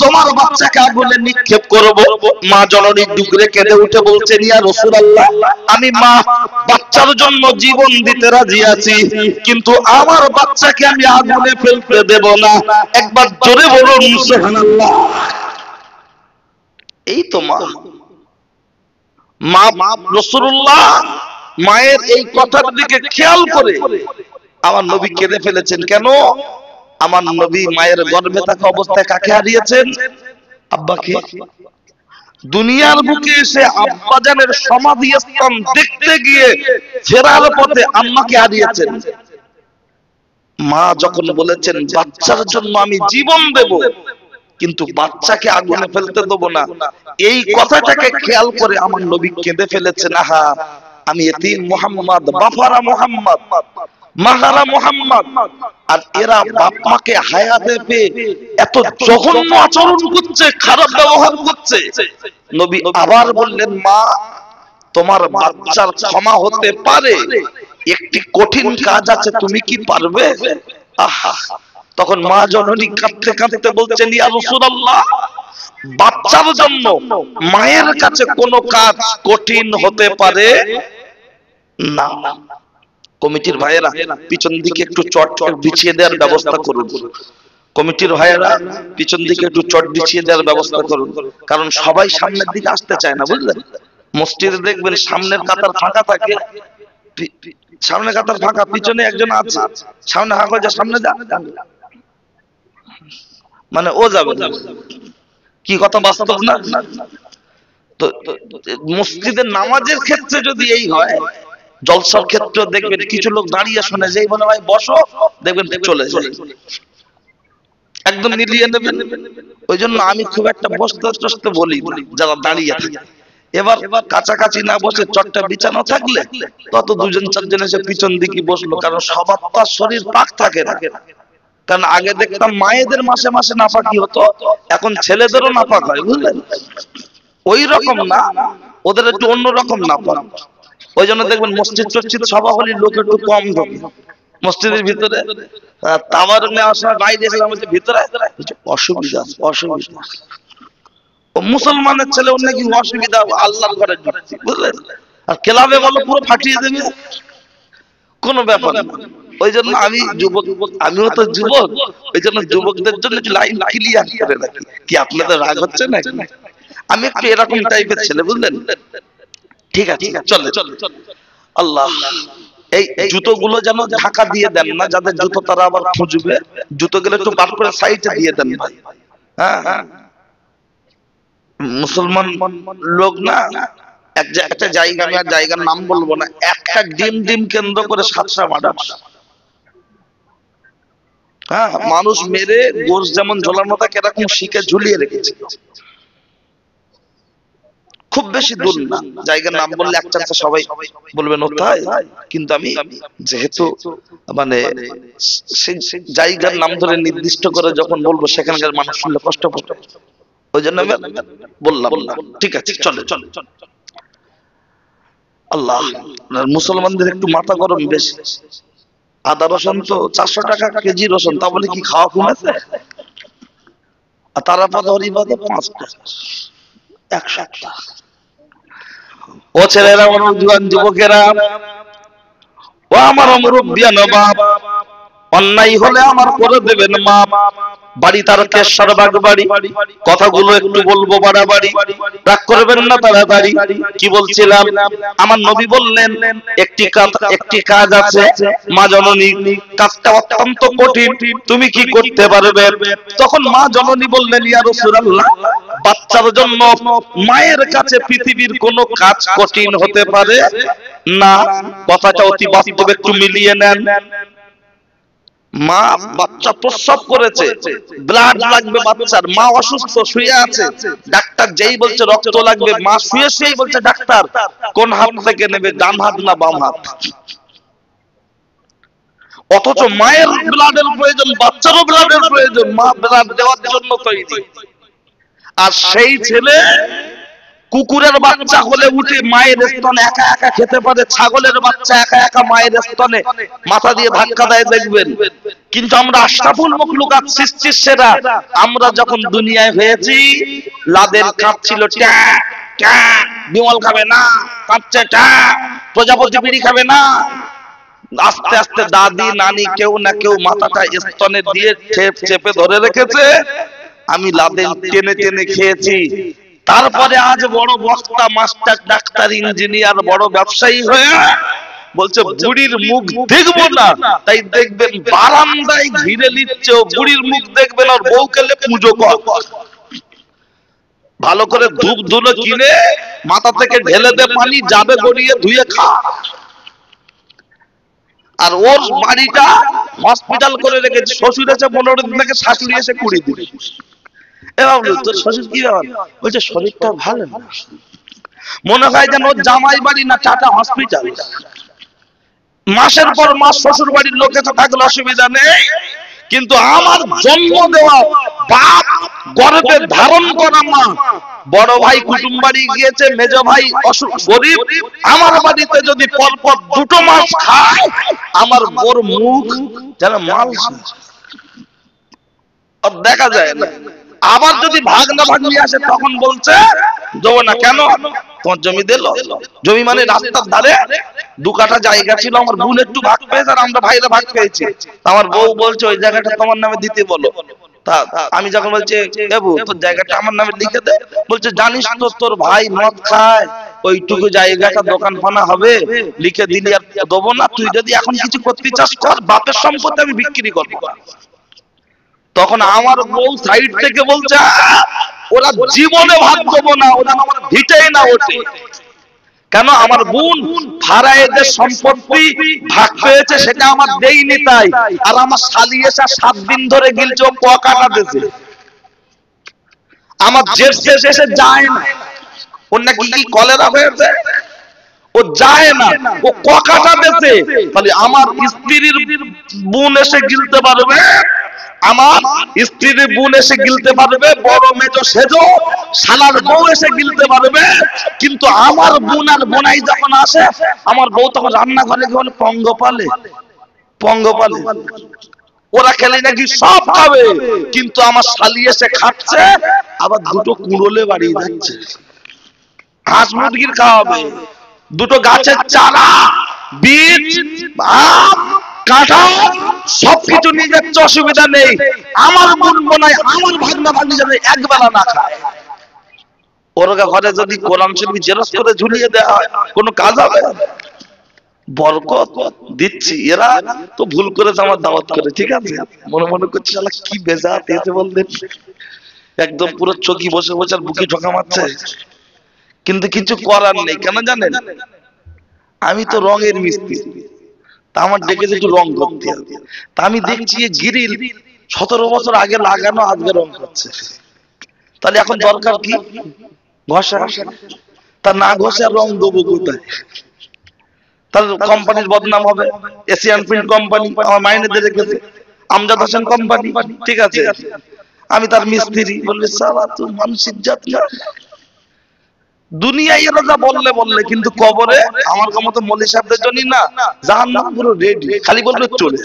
তোমার বাচ্চাকে আগুনে নিক্ষেপ করব। মা জননী ডুকরে কেঁদে উঠে বলছেন ইয়া রাসূলুল্লাহ আমি মা বাচ্চার জন্য জীবন দিতে রাজি আছি, কিন্তু আমার বাচ্চাকে আমি আগুনে ফেলতে দেব না। একবার জোরে বলুন সুবহানাল্লাহ। এই তো মা, মা রাসূলুল্লাহ মায়ের এই কথার দিকে খেয়াল করে আমার নবী কেঁদে ফেলেছেন। কেন? আমার নবী মায়ের গর্ভে থাকা অবস্থায় কাকে হারিয়েছেন? আব্বাকে। দুনিয়ার বুকে এসে আব্বাজানের সমাধি স্থান দেখতে গিয়ে ফেরার পথে আম্মাকে হারিয়েছেন। মা যখন বলেছেন বাচ্চার জন্য আমি জীবন দেব, কিন্তু বাচ্চাকে আগুনে ফেলতে দেব না, এই কথাটাকে খেয়াল করে আমার নবী কেঁদে ফেলেছেন। আহা আমি এতিম মুহাম্মদ, বাফারা মুহাম্মদ, মাহারা মুহাম্মদ, আর এরা বাপ মাকে হায়াতে পেয়ে এত জঘন্য আচরণ করছে, খারাপ ব্যবহার করছে। নবী আবার বললেন মা তোমার বাচ্চার ক্ষমা হতে পারে, একটি কঠিন কাজ আছে, তুমি কি পারবে? আহা তখন মা জননী কাঁদতে কাঁদতে বলছেন ইয়া রাসূলুল্লাহ বাচ্চার জন্য মায়ের কাছে কোনো কাজ কঠিন হতে পারে না। কমিটির ভাইয়েরা পিছন দিকে একটু চট বিছিয়ে দেওয়ার ব্যবস্থা করুন। কমিটির ভাইয়েরা পিছন দিকে একটু চট বিছিয়ে দেওয়ার ব্যবস্থা করুন, কারণ সবাই সামনের দিকে আসতে চায় না, বুঝলেন? মসজিদে দেখবেন সামনের কাতার ফাঁকা থাকে, সামনে কাতার ফাঁকা, পিছনে একজন আছে, সামনে হাঁকা যা সামনে যা, মানে ও যাবে না। কি কথা বাস্তব না? তো মসজিদের নামাজের ক্ষেত্রে যদি এই হয়, জলসার ক্ষেত্রে দেখবেন কিছু লোক দাঁড়িয়ে শুনে যেই বলে ভাই বসো, দেখবেন চলে যায়। একদম মিলিয়ে নেবেন। ওই জন্য আমি খুব একটা বসতে টসতে বলি না যারা দাঁড়িয়ে থাকে। এবার কাছাকাছি না বসে চটটা বিছানো থাকলে তত দুজন চারজন এসে পিছন দিকে বসলো, কারণ সবার তো শরীর পাক থাকে না। কারণ আগে দেখতাম মায়েদের মাসে মাসে নাপাকি হতো, এখন ছেলেদেরও নাপাক হয়, বুঝলেন? ওই রকম না, ওদের একটু অন্যরকম নাপাক। ওই জন্য দেখবেন মসজিদ টসজিদ সভা হলে লোক একটু কম ঢোকে মসজিদের ভিতরে। তাওয়ার নেওয়ার সময় বাইরে এসে আমাদের ভিতরে অসুবিধা অসুবিধা। ও মুসলমানের ছেলে ওর নাকি অসুবিধা, আল্লাহর ঘরে ঢুকছে, বুঝলেন? আর ক্লাবে বলো পুরো ফাটিয়ে দেবে, কোনো ব্যাপার না। ওই জন্য আমি যুবক, আমিও তো যুবক, ওই জন্য যুবকদের জন্য লাইন ক্লিয়ার করে রাখি। কি আপনাদের রাগ হচ্ছে না? আমি একটু এরকম টাইপের ছেলে, বুঝলেন? ঠিক আছে, চলে চলে। আল্লাহ এই জুতোগুলো যেন ঢাকা দিয়ে দেন না, যাদের জুতো তারা আবার খুঁজবে। জুতোগুলো একটু বার করে সাইডে দিয়ে দেন ভাই। হ্যাঁ, মুসলমান লোক না, একটা জায়গা, আমি আর জায়গার নাম বলবো না, একটা ডিম কেন্দ্র করে 7টা মার্ডার। হ্যাঁ, মানুষ মেরে গোশ যেমন ঝোলানো থাকে এরকম শিখে ঝুলিয়ে রেখেছে। খুব বেশি দূর না, জায়গার নাম বললে এক চান্সে সবাই বলবেন ওটাই, কিন্তু আমি যেহেতু মানে সেই জায়গার নাম ধরে নির্দিষ্ট করে যখন বলবো সেখানকার মানুষ শুনলে কষ্ট পাবে, ওই জন্য আমি বললাম না। ঠিক আছে, চলে চলে। আল্লাহ, মুসলমানদের একটু মাথা গরম বেশি। আদা রসুন তো 400 টাকা কেজি রসুন, তা বলে কি খাওয়া কমেছে? আর তারা পাতা হরিবাদে 5 টাকা, 100 টাকা। ও ছেলেরা, জুয়ান যুবকেরা, ও আমার মুরব্বিয়ান বাপ, অন্যায় হলে আমার করে দেবেন মাপ। বাড়ি তার কেশরবাগ বাড়ি, কথাগুলো একটু বলবো বাড়াবাড়ি, রাগ করবেন না তাড়াতাড়ি। কি বলছিলাম? আমার নবী বললেন একটি কাজ আছে মা জননী, কাজটা অত্যন্ত কঠিন, তুমি কি করতে পারবে? তখন মা জননী বললেন, ইয়া রাসূলুল্লাহ, বাচ্চার জন্য মায়ের কাছে পৃথিবীর কোনো কাজ কঠিন হতে পারে না। কথাটা অতি বাস্তব, একটু মিলিয়ে নেন। মা বাচ্চা প্রসব করেছে, ব্লাড লাগবে বাচ্চার, মা অসুস্থ শুয়ে আছে, ডাক্তার যেই বলছে রক্ত লাগবে, মা শুয়ে শুয়েই বলছে ডাক্তার কোন হাত থেকে নেবে, ডান হাত না বাম হাত? অথচ মায়ের ব্লাডের প্রয়োজন, বাচ্চারও ব্লাডের প্রয়োজন, মা ব্লাড দেওয়ার জন্য তৈরি। আর সেই ছেলে কুকুরের বাচ্চা হলে উঠে মায়ের স্তনে একা একা খেতে পারে, ছাগলের বাচ্চা একা একা মায়ের স্তনে মাথা দিয়ে ধাক্কা দেয়, দেখবেন। কিন্তু আমরা আশরাফুল মাখলুকাত, সৃষ্টির সেরা, আমরা যখন দুনিয়ায় হয়েছি লাদের কাঁপছিল, ট্যা ট্যা, বিমল খাবে না, কাঁপছে, ট্যা, প্রজাপতি বিড়ি খাবে না। আস্তে আস্তে দাদি নানি কেউ না কেউ মাথাটা স্তনে দিয়ে চেপে ধরে রেখেছে, আমি লাদেন টেনে টেনে খেয়েছি। তারপরে আজ বড় বক্তা, মাস্টার, ডাক্তার, ইঞ্জিনিয়ার, বড় ব্যবসায়ী হয়ে বলছে বুড়ির মুখ দেখবো না, তাই দেখবেন বারান্দায় ঘিরে নিচ্ছে, বুড়ির মুখ দেখবেন, আর বউকে পুজো কর। ভালো করে ধূপ ধুলো কিনে মাথা থেকে ঢেলে দে পানি, যাবে গড়িয়ে ধুয়ে খা। আর ওর বাড়িটা হসপিটাল করে রেখেছে, শ্বশুর এসে 15 দিন থেকে, শাশুড়ি এসে 20 দিন। তোর শ্বশুর কি ব্যাপার? বলছে শরীরটা ভালো না, মনে হয় যেন জামাই বাড়ি না টাটা হসপিটাল। মাসের পর মাস শ্বশুর বাড়ির লোক এসে থাকলে অসুবিধা নেই, কিন্তু আমার জন্ম দেওয়া বাপ, গর্ভে ধারণ করা মা, বড় ভাই কুটুম বাড়ি গিয়েছে, মেজ ভাই গরিব, আমার বাড়িতে যদি পরপর 2 মাস খায়, আমার বোর মুখ যেন মাল দেখা যায় না। আবার যদি ভাগনা ভাগনি আসে তখন বলছে দেবো না। কেন? তোমার জমি দিল, জমি মানে রাস্তার ধারে 2 কাঠা জায়গা ছিল, আমার বোন একটু ভাগ পেয়েছে আর আমরা ভাইরা ভাগ পেয়েছি। আমার বউ বলছে ওই জায়গাটা তোমার নামে দিতে বলো। তা আমি যখন বলছি দেবো, তোর জায়গাটা আমার নামে লিখে দে, বলছে জানিস তো তোর ভাই মদ খায়, ওইটুকু জায়গাটা দোকান ফানা হবে, লিখে দিলি আর দেবো না। তুই যদি এখন কিছু করতে চাস কর, বাপের সম্পত্তি আমি বিক্রি করবো। তখন আমার বউ সাইড থেকে বলছে ওরা জীবনে ভাগ দেবো না, ওরা আমার ভিটেই না ওঠে। কেন? আমার বোন ভাড়ায়েদের সম্পত্তি ভাগ পেয়েছে, সেটা আমার দেইনি তাই। আর আমার শালি এসে 7 দিন ধরে গিলছে, ও কাটা দিয়েছে। আমার জেট শেষ এসে যায় না, ওর নাকি কি কলেরা হয়েছে, ও যায় না, ও কাটা দিয়েছে। তাহলে আমার স্ত্রীর বোন এসে গিলতে পারবে, আমার স্ত্রীর বোন এসে গিলতে পারবে, বড় মেজো সেজো শালার বউ এসে গিলতে পারবে, কিন্তু আমার বোন আর বোনাই যখন আসে, আমার বউ তখন রান্নাঘরে গিয়ে বলে পঙ্গপালে পঙ্গপালে। ওরা খেলে নাকি সব খাবে, কিন্তু আমার শালি এসে খাচ্ছে, আবার দুটো কুড়োলে বাড়িয়ে যাচ্ছে। হাঁস মুরগির খাওয়াবে, দুটো গাছের চারা, বীজ, আম, কাঁঠাল সবকিছু নিয়ে যাচ্ছে, অসুবিধা নেই। আমার বোন বোনাই, আমার ভাগনা ভাগ্নি যাতে একবেলা না খায়। ওরা ঘরে যদি কোরআন শরীফ জেরক্স করে ঝুলিয়ে দেওয়া হয়, কোনো কাজ হবে? বরকত দিচ্ছি, এরা তো ভুল করেছে আমার দাওয়াত করে, ঠিক আছে, মনে মনে করছে শালা কি বেজাত এসে বললেন, একদম পুরো চকি বসে বসে আর বুকে ঢোকা মারছে। কিন্তু কিছু করার নেই, কেন জানেন? আমি তো রঙের মিস্ত্রি, তা আমার ডেকেছে একটু রং করতে হবে। তা আমি দেখছি গ্রিল 17 বছর আগে লাগানো, আজকে রং করছে। তাহলে এখন দরকার কি? ঘষা। তা না ঘষে আর রং দেবো কোথায়? তাহলে কোম্পানির বদনাম হবে। এশিয়ান পেইন্ট কোম্পানি আমার মাইনে দিয়ে রেখেছে, আমজাদ হোসেন কোম্পানি, ঠিক আছে, আমি তার মিস্ত্রি। বলবে সালা তুই মানসিক জাত না। দুনিয়ায় এরা যা বললে, কিন্তু কবরে আমার মতো মলি সাহেবদের জন্য না, জাহান্নাম পুরো রেডি, খালি বলবে চলে।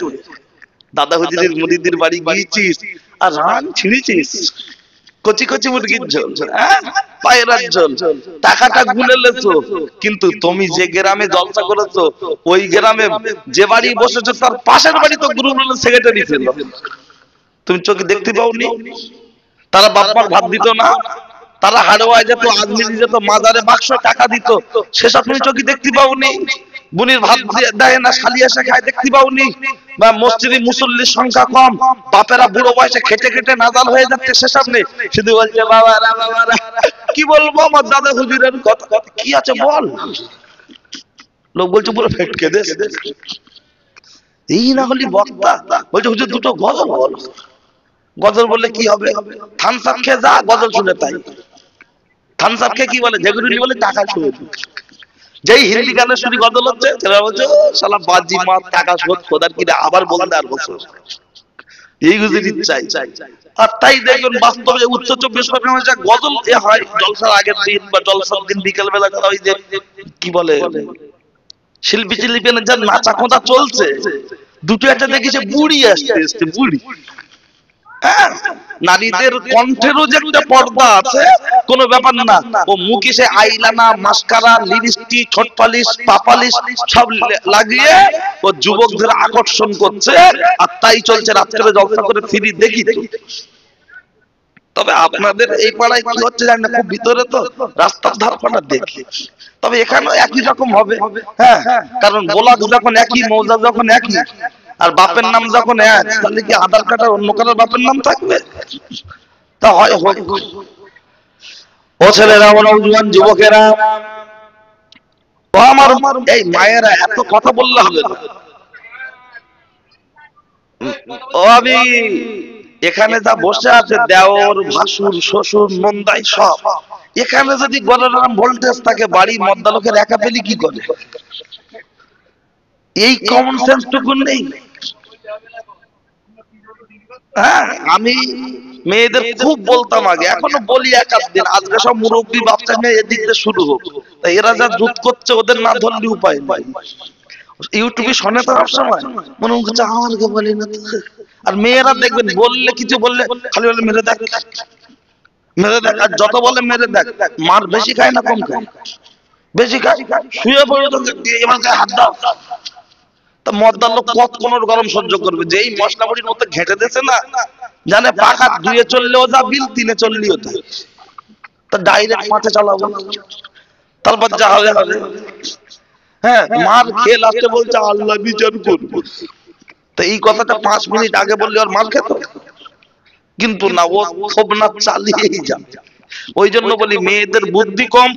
দাদা হুজুরের মুরিদের বাড়ি গিয়েছিস আর রান ছিঁড়েছিস, কচি কচি মুরগির ঝোল, পায়রার ঝোল, টাকাটা গুনে লেছো, কিন্তু তুমি যে গ্রামে জলসা করেছো, ওই গ্রামে যে বাড়ি বসেছো তার পাশের বাড়ি তো গ্রুপ সেক্রেটারি ছিল, তুমি চোখে দেখতে পাওনি? তারা বাপ্পার ভাত দিত না, তারা হাড়োয়ায় যেত, আজমিরি যেত, মাজারে বাক্স টাকা দিত, সেসব তুমি চোখে দেখতে পাওনি? বুনির ভাত দেয় না, শালি এসে খায়, দেখতে পাওনি? বা মসজিদে মুসল্লির সংখ্যা কম, বাপেরা বুড়ো বয়সে খেটে খেটে নাজাল হয়ে যাচ্ছে, সেসব নেই, শুধু বলছে বাবারা বাবারা। কি বলবো আমার দাদা হুজুরের কথা, কি আছে বল? লোক বলছে পুরো ফেটকে দে, এই না হলি বক্তা। বলছে হুজুর দুটো গজল বল। গজল বললে কি হবে? থামস আপ খেয়ে যা, গজল শুনে তাই। থামস আপ খেয়ে কি বলে? যেগুলি বলে টাকা শুনে। যেই হিন্দি গানের শুনি গজল হচ্ছে, সেটা বলছে শালা বাজি মাত টাকা শোধ, খোদার কিরে আবার বলতে আর বছর এই গুজরির চাই। আর তাই দেখবেন বাস্তবে উচ্চ 24 পরগনায় যা গজল হয় জলসার আগের দিন বা জলসার দিন বিকেল বেলা, ওই যে কি বলে শিল্পী শিল্পীদের যা নাচা খোঁচা চলছে, দুটো একটা দেখেছে বুড়ি আসতে বুড়ি। নারীদের কণ্ঠেরও যে একটা পর্দা আছে, কোনো ব্যাপার না, ও মুখে সে আইলানা, মাস্কারা, লিপস্টিক, ঠোঁট পালিশ, পা পালিশ সব লাগিয়ে ও যুবকদের আকর্ষণ করছে, আর তাই চলছে রাত্রে জলসা করে ফিরি দেখি। তবে আপনাদের এই পাড়ায় কি হচ্ছে জানি না, খুব ভিতরে তো, রাস্তার ধার পাড়া দেখি। তবে এখানেও একই রকম হবে, হ্যাঁ, কারণ গোলাপ যখন একই, মৌজা যখন একই, আর বাপের নাম যখন এক, তাহলে কি আধার কার্ডের অন্য কারোর বাপের নাম থাকবে? তা হয় হোক। ও ছেলেরা, ও নওজোয়ান যুবকেরা, ও আমার এই মায়েরা, এত কথা বললে হবে না। ও আমি এখানে যা বসে আছে, দেওর, ভাসুর, শ্বশুর, নন্দাই সব, এখানে যদি গলার ভোল্টেজ থাকে, বাড়ি মদ্দা লোকের একা পেলি কি করে? এই কমন সেন্স টুকু নেই। হ্যাঁ, আমি মেয়েদের খুব বলতাম আগে, এখনো বলি এক আধ দিন, আজকে সব মুরব্বী বাচ্চা মেয়ে এদিক দিয়ে শুরু হোক, তাই এরা যা জুত করছে ওদের না ধরলে উপায় নাই। ইউটিউবে শোনে তো সবসময়, মনে হচ্ছে আমাকে বলি না। আর মেয়েরা দেখবেন বললে, কিছু বললে খালি বলে মেরে দেখ মেরে দেখ, আর যত বলে মেরে দেখ, মার বেশি খায় না কম খায়? বেশি খায়। শুয়ে পড়ে তো এবার গায়ে হাত দাও। তা মদ্দার লোক কত কোন গরম সহ্য করবে? যেই মশলা বড়ির মধ্যে ঘেঁটে দিয়েছে না, জানে পাকা 2-এ চললেও যা বিল, 3-এ চললেও তাই। তা ডাইরেক্ট মাঠে চালাবো, তারপর যা হবে হবে। হ্যাঁ, মার খেয়ে লাস্টে বলছে আল্লাহ বিচার করবে। তো এই কথাটা 5 মিনিট আগে বললে আর মার খেত, কিন্তু না, ও খুব না চালিয়েই যাবে। ওই জন্য বলি মেয়েদের বুদ্ধি কম,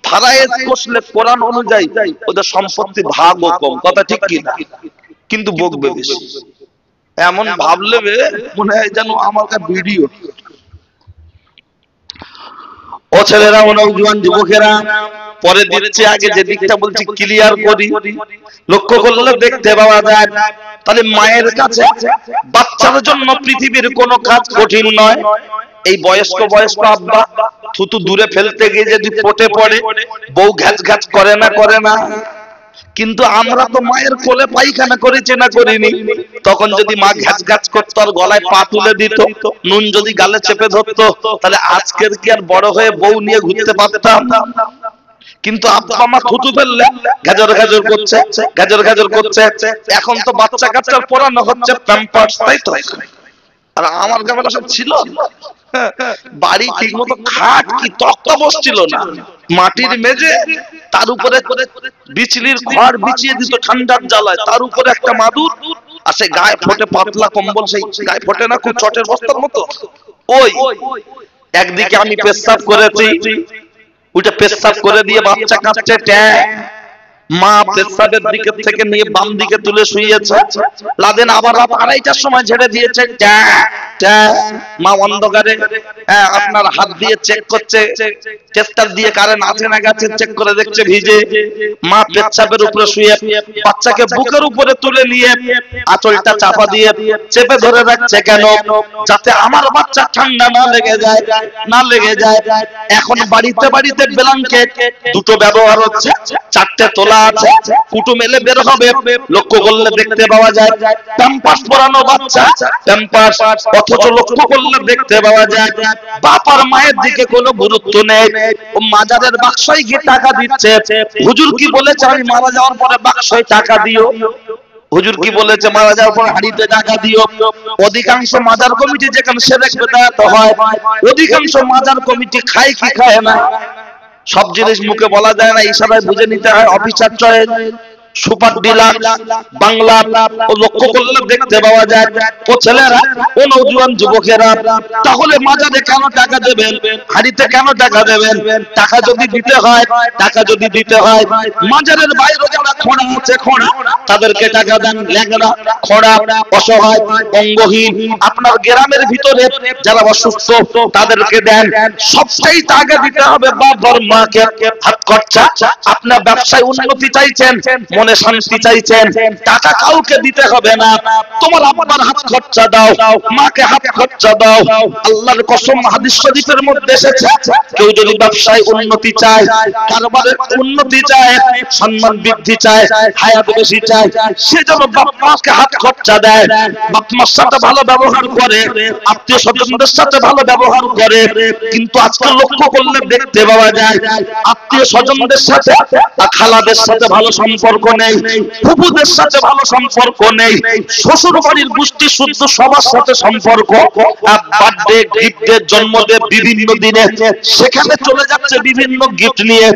ফারায়েজ কষলে কোরআন অনুযায়ী ওদের সম্পত্তি ভাগও কম, কথা ঠিক কি না? কিন্তু বকবে বেশি। এমন ভাবলে মনে হয় যেন আমার কাছে ভিডিও। ও ছেলেরা, ও নওজোয়ান যুবকেরা, পরে দিচ্ছে আগে যে দিকটা বলছি ক্লিয়ার করি। লক্ষ্য করলে দেখতে পাওয়া যায়, তাহলে মায়ের কাছে বাচ্চার জন্য পৃথিবীর কোনো কাজ কঠিন নয়। এই বয়স্ক আব্বা থুতু দূরে ফেলতে গিয়ে যদি পটে পড়ে, বউ ঘ্যাচ ঘ্যাচ করে না? করে না? কিন্তু আমরা তো মায়ের কোলে পায়খানা করেছি না করিনি? তখন যদি মা ঘ্যাচ ঘ্যাচ করতো আর গলায় পা তুলে দিত, নুন যদি গালে চেপে ধরতো, তাহলে আজকের কি আর বড় হয়ে বউ নিয়ে ঘুরতে পারতাম? কিন্তু আব্বা মা থুতু ফেললে গাজর গাজর করছে, গাজর গাজর করছে। এখন তো বাচ্চা কাচ্চার পড়ানো হচ্ছে প্যাম্পার্স, তাই তো? আর আমার গ্রামে সব ছিল বাড়ি ঠিক মতো খাট কি তক্তা বসছিল না, মাটির মেঝে, তার উপরে বিচলির খড় বিছিয়ে দিত ঠান্ডার জ্বালায়, তার উপরে একটা মাদুর, আর সে গায়ে ফোটে পাতলা কম্বল, সেই গায়ে ফোটে না খুব চটের বস্তার মতো। ওই একদিকে আমি পেশাব করেছি, ওইটা পেশাব করে দিয়ে বাচ্চা কাঁদছে, মা পেশাবের দিকে থেকে নিয়ে বাম দিকে তুলে শুইয়েছে, লাদেন আবার রাত 2:30টার সময় ঝেড়ে দিয়েছে, মা অন্ধকারে আপনার হাত দিয়ে চেক করছে, টেস্টার দিয়ে কারেন্ট আছে না গেছে চেক করে দেখছে ভিজে। মা পেশাবের উপরে শুয়ে বাচ্চাকে বুকের উপরে তুলে নিয়ে আঁচলটা চাপা দিয়ে চেপে ধরে রাখছে। কেন? যাতে আমার বাচ্চা ঠান্ডা না লেগে যায়, না লেগে যায়। এখন বাড়িতে বাড়িতে ব্ল্যাঙ্কেট দুটো ব্যবহার হচ্ছে, 4টে তোলা আছে, কুটুম এলে বের হবে। লক্ষ্য করলে দেখতে পাওয়া যায় প্যাম্পার্স পরানো বাচ্চা, প্যাম্পার্স। অথচ লক্ষ্য করলে দেখতে পাওয়া যায় বাবার মায়ের দিকে কোনো গুরুত্ব নেই। ও মাজারের বাক্সয় গিয়ে টাকা দিচ্ছে। হুজুর কি বলেছে? আমি মারা যাওয়ার পরে বাক্সয় টাকা দিও। হুজুর কি বলেছে? মারা যাওয়ার পর হাড়িতে টাকা দিও। অধিকাংশ মাজার কমিটি যেখানে সেরেক বেদাত হয়, অধিকাংশ মাজার কমিটি খায় কি খায় না? সব জিনিস মুখে বলা যায় না, ইশারায় বুঝে নিতে হয়। Officer choice, super dealer, Bangla. ও লক্ষ্য করলে দেখতে পাওয়া যায় ও ছেলেরা, ও নওজোয়ান যুবকেরা, তাহলে মাজারে কেন টাকা দেবেন? হাড়িতে কেন টাকা দেবেন? টাকা যদি দিতে হয়, টাকা যদি দিতে হয়, মাজারের বাইরে যারা খোঁড়া আছে, খোঁড়া, তাদেরকে টাকা দেন। ল্যাংড়া, খোঁড়া, অসহায়, অঙ্গহীন, আপনার গ্রামের ভিতরে যারা অসুস্থ, তাদেরকে দেন। সবটাই টাকা দিতে হবে বাবার মাকে। হাত খরচা, আপনার ব্যবসায় উন্নতি চাইছেন, মনে শান্তি চাইছেন, টাকা কাউকে দিতে হবে না। তোমার আব্বার হাত খরচা দাও, মাকে হাত খরচা দাও। আল্লাহর কসম, হাদিস শরীফের মধ্যে এসেছে, কেউ যদি ব্যবসায় উন্নতি চায়, কারবারের উন্নতি চায়, সম্মান বৃদ্ধি চায়, হায়াত বেশি চায়, সে যেন বাপ মাকে হাত খরচা দেয়, বাপ মার সাথে ভালো ব্যবহার করে, আত্মীয় স্বজনদের সাথে ভালো ব্যবহার করে। কিন্তু আজকে লক্ষ্য করলে দেখতে পাওয়া যায় আত্মীয় স্বজনদের সাথে, খালাদের সাথে ভালো সম্পর্ক নেই, ফুফুদের সাথে ভালো সম্পর্ক নেই, শ্বশুর বাড়ির গোষ্ঠী শুদ্ধ সবার সাথে সম্পর্ক। বার্থডে, গিফটের, জন্মদিন, বিভিন্ন দিনে সেখানে চলে যাচ্ছে বিভিন্ন গিফট নিয়ে।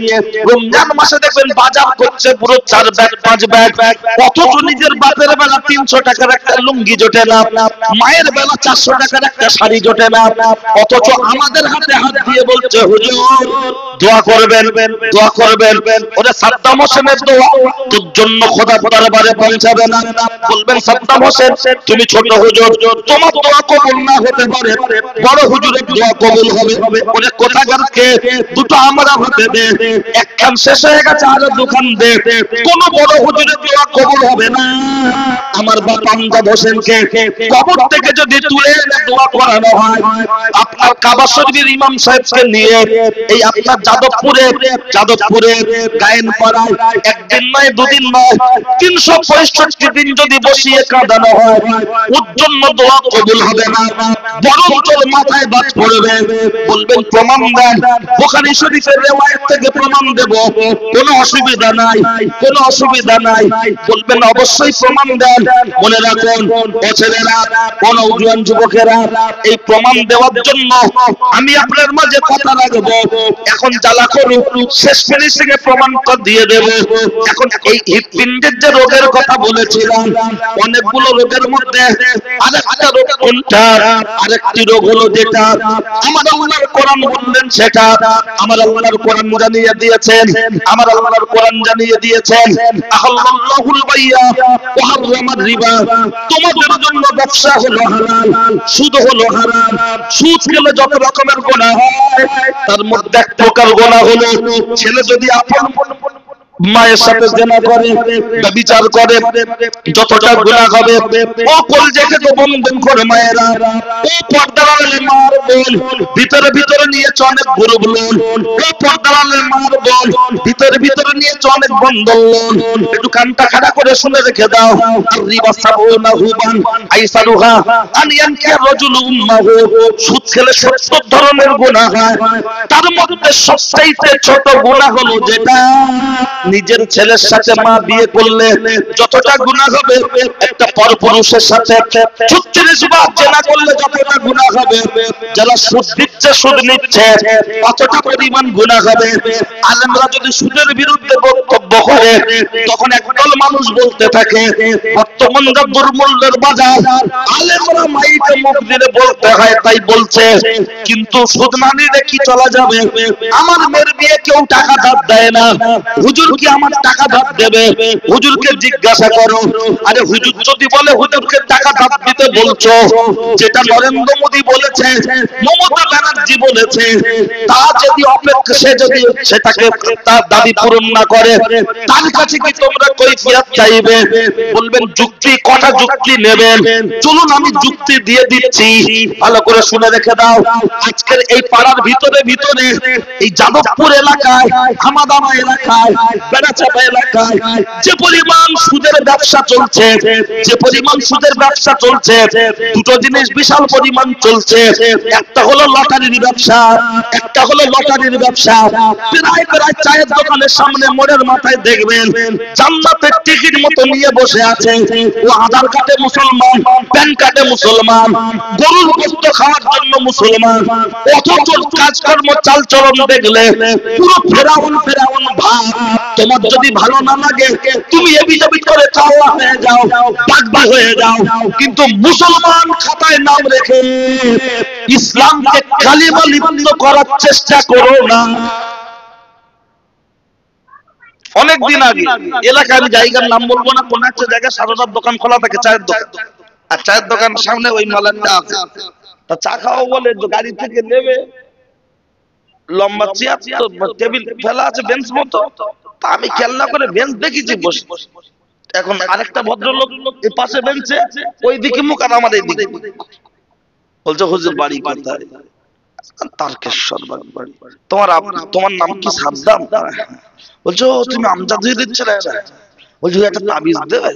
রমজান মাসে দেখবেন বাজার করছে পুরো 4 ব্যাগ 5 ব্যাগ, অথচ নিজের বাপের বেলা 300 টাকার একটা লুঙ্গি জোটে না, মায়ের বেলা 400 টাকার একটা শাড়ি জোটে না। অথচ আমাদের হাতে হাত দিয়ে বলছে হুজুর দোয়া করবেন, দোয়া করবেন। ওরে সাদ্দাম হোসেনের দোয়া তোর জন্য খোদা দরবারে পৌঁছাবে না। বলবেন সাদ্দাম হোসেন তুমি ছোট হুজুর, তোমার দোয়া কবুল না হতে পারে, বড় হুজুরের দোয়া কবুল হবে। ওরে কোথাকার কে, দুটো আমরা হতে দে, একখান শেষ হয়ে গেছে আরো দুখান দে। কোন বড় হুজুরের দোয়া কবুল হবে না। আমার বাবা আমজাদ হোসেনকে কবর থেকে যদি তুলে এনে দোয়া করানো হয়, আপনার কাবা শরীফের ইমাম সাহেবকে নিয়ে এই আপনার যাদবপুরে গায়েন পাড়ায় একদিন নয়, দুদিন নয়, 365 দিন যদি বসিয়ে কাঁদানো হয়, ওর জন্য দোয়া কবুল হবে না, বরং তোর মাথায় বাজ পড়বে। বলবেন প্রমাণ দেন, বুখারী শরীফের রিওয়ায়াত থেকে প্রমাণ দেব, কোনো অসুবিধা নাই, কোনো অসুবিধা নাই। বলবেন অবশ্যই প্রমাণ দেন। মনে রাখুন ও ছেলেরা, ও নওজোয়ান যুবকেরা, এই প্রমাণ দেওয়ার জন্য আমি আপনার মাঝে কথা রাখবো। এখন জ্বালা করুক, শেষ ফিনিশিং এ প্রমাণটা দিয়ে দেব। এখন এই হৃৎপিণ্ডের যে রোগের কথা বলেছিলাম, অনেকগুলো রোগের মধ্যে আরেকটা রোগ কোনটা? আরেকটি রোগ হলো যেটা আমার আল্লাহর কোরআন বললেন সেটা। আমার আল্লাহর কোরআন জানিয়ে দিয়েছেন, আমার আল্লাহর কোরআন জানিয়ে দিয়েছেন আহাল্লাহুল বাইয়া ওয়া হারামার রিবা, তোমাদের জন্য ব্যবসা হলো হালাল, সুদ হলো হারাম। সুদ খেলে যত রকমের গুনাহ হয়, তার মধ্যে এক প্রকার গুনাহ হলো ছেলে যদি আপন মায়ের সাথে জেনা করে, ব্যভিচার করে, যতটা গুনাহ হবে ও কলজাকে তো বন্ধন করে মায়েরা, ও পর্দার আড়ালে মার বোন ভিতরে ভিতরে নিয়েছে অনেক গ্রুপ লোন, ও পর্দার আড়ালে মার বোন ভিতরে ভিতরে নিয়েছে অনেক বন্ধন লোন। একটু কানটা খাড়া করে শুনে রেখে দাও। আর রিবা সাবুনা হুবান আইসারুহা আন ইয়ানকি রাজুলু উম্মাহু, সুদ খেলে 70 ধরনের গুনাহ হয়, তার মধ্যে সবচেয়ে ছোট গুনাহ হলো যেটা নিজের ছেলের সাথে মা বিয়ে করলে যতটা গুনাহ হবে, একটা পরপুরুষের সাথে 36 বার জেনা করলে যতটা গুনাহ হবে, যারা সুদ দিচ্ছে সুদ নিচ্ছে কতটা পরিমাণ গুনাহ হবে। আলেমরা যদি সুদের বিরুদ্ধে বক্তব্য করে, তখন একদল মানুষ বলতে থাকে বর্তমান যা দুর্মূল্যের বাজার, আলেমরা মাইকে মুখ দিলে বলতে হয় তাই বলছে, কিন্তু সুদ না নিলে কি চলা যাবে? আমার মেয়ের বিয়ে কেউ টাকা ধার দেয় না, হুজুর কি আমার টাকা ধার দেবে? হুজুরকে জিজ্ঞাসা করো। আরে হুজুর যদি বলে হুজুরকে টাকা ধার দিতে বলছো, যেটা নরেন্দ্র মোদী বলেছে, মমতা ব্যানার্জি বলেছে, তা যদি অপেক্ষা সে যদি সেটাকে তার দাবি পূরণ না করে, তার কাছে কি তোমরা কৈফিয়ত চাইবে? বলবেন যুক্তি, কটা যুক্তি নেবেন? চলুন আমি যুক্তি দিয়ে দিচ্ছি, ভালো করে শুনে রেখে দাও। আজকের এই পাড়ার ভিতরে ভিতরে এই যাদবপুর এলাকায়, হামাদামা এলাকায়, বেড়াচাপা এলাকায় যে পরিমাণ সুদের ব্যবসা চলছে, যে পরিমাণ সুদের ব্যবসা চলছে, দুটো জিনিস বিশাল পরিমাণ চলছে। একটা হলো লটারির ব্যবসা, একটা হলো লটারির ব্যবসা। প্রায় প্রায় চায়ের দোকানের সামনে মোড়ের মাথায় দেখবেন জান্নাতের টিকিট মতো নিয়ে বসে আছে, ও আধার কার্ডে মুসলমান, প্যান কার্ডে মুসলমান, গরুর গোশত খাওয়ার জন্য মুসলমান, অথচ কাজকর্ম চালচলন দেখলে পুরো ফেরাউন ফেরাউন ভাব। তোমার যদি ভালো না লাগে তুমি এবিজাবি করে চাওয়া হয়ে যাও, পাগবা হয়ে যাও, কিন্তু মুসলমান খাতায় নাম রেখে ইসলামকে কালিমা লিপ্ত করার চেষ্টা করো না। অনেকদিন আগে এলাকায়, আমি জায়গার নাম বলবো না, কোন একটা জায়গায় সারদার দোকান খোলা থাকে, চায়ের দোকান, আর চায়ের দোকানের সামনে ওই মালানটা আছে। তা চা খাওয়া বলে গাড়ি থেকে নেবে, লম্বা চেয়ার টেবিল ফেলা আছে বেঞ্চ মতো, তা আমি খেয়াল না করে বেঞ্চ দেখেছি বসে। এখন আরেকটা ভদ্রলোক এই পাশে বেঞ্চে, ওই দিকে মুখ আর আমার এই দিকে। বলছে হুজুর বাড়ি কোথায়? তারকেশ্বর বাড়ি। তোমার নাম কি সাদ্দাম? বলছো তুমি আমজাদ হয়ে দিচ্ছ না? বলছো একটা তাবিজ দেবে?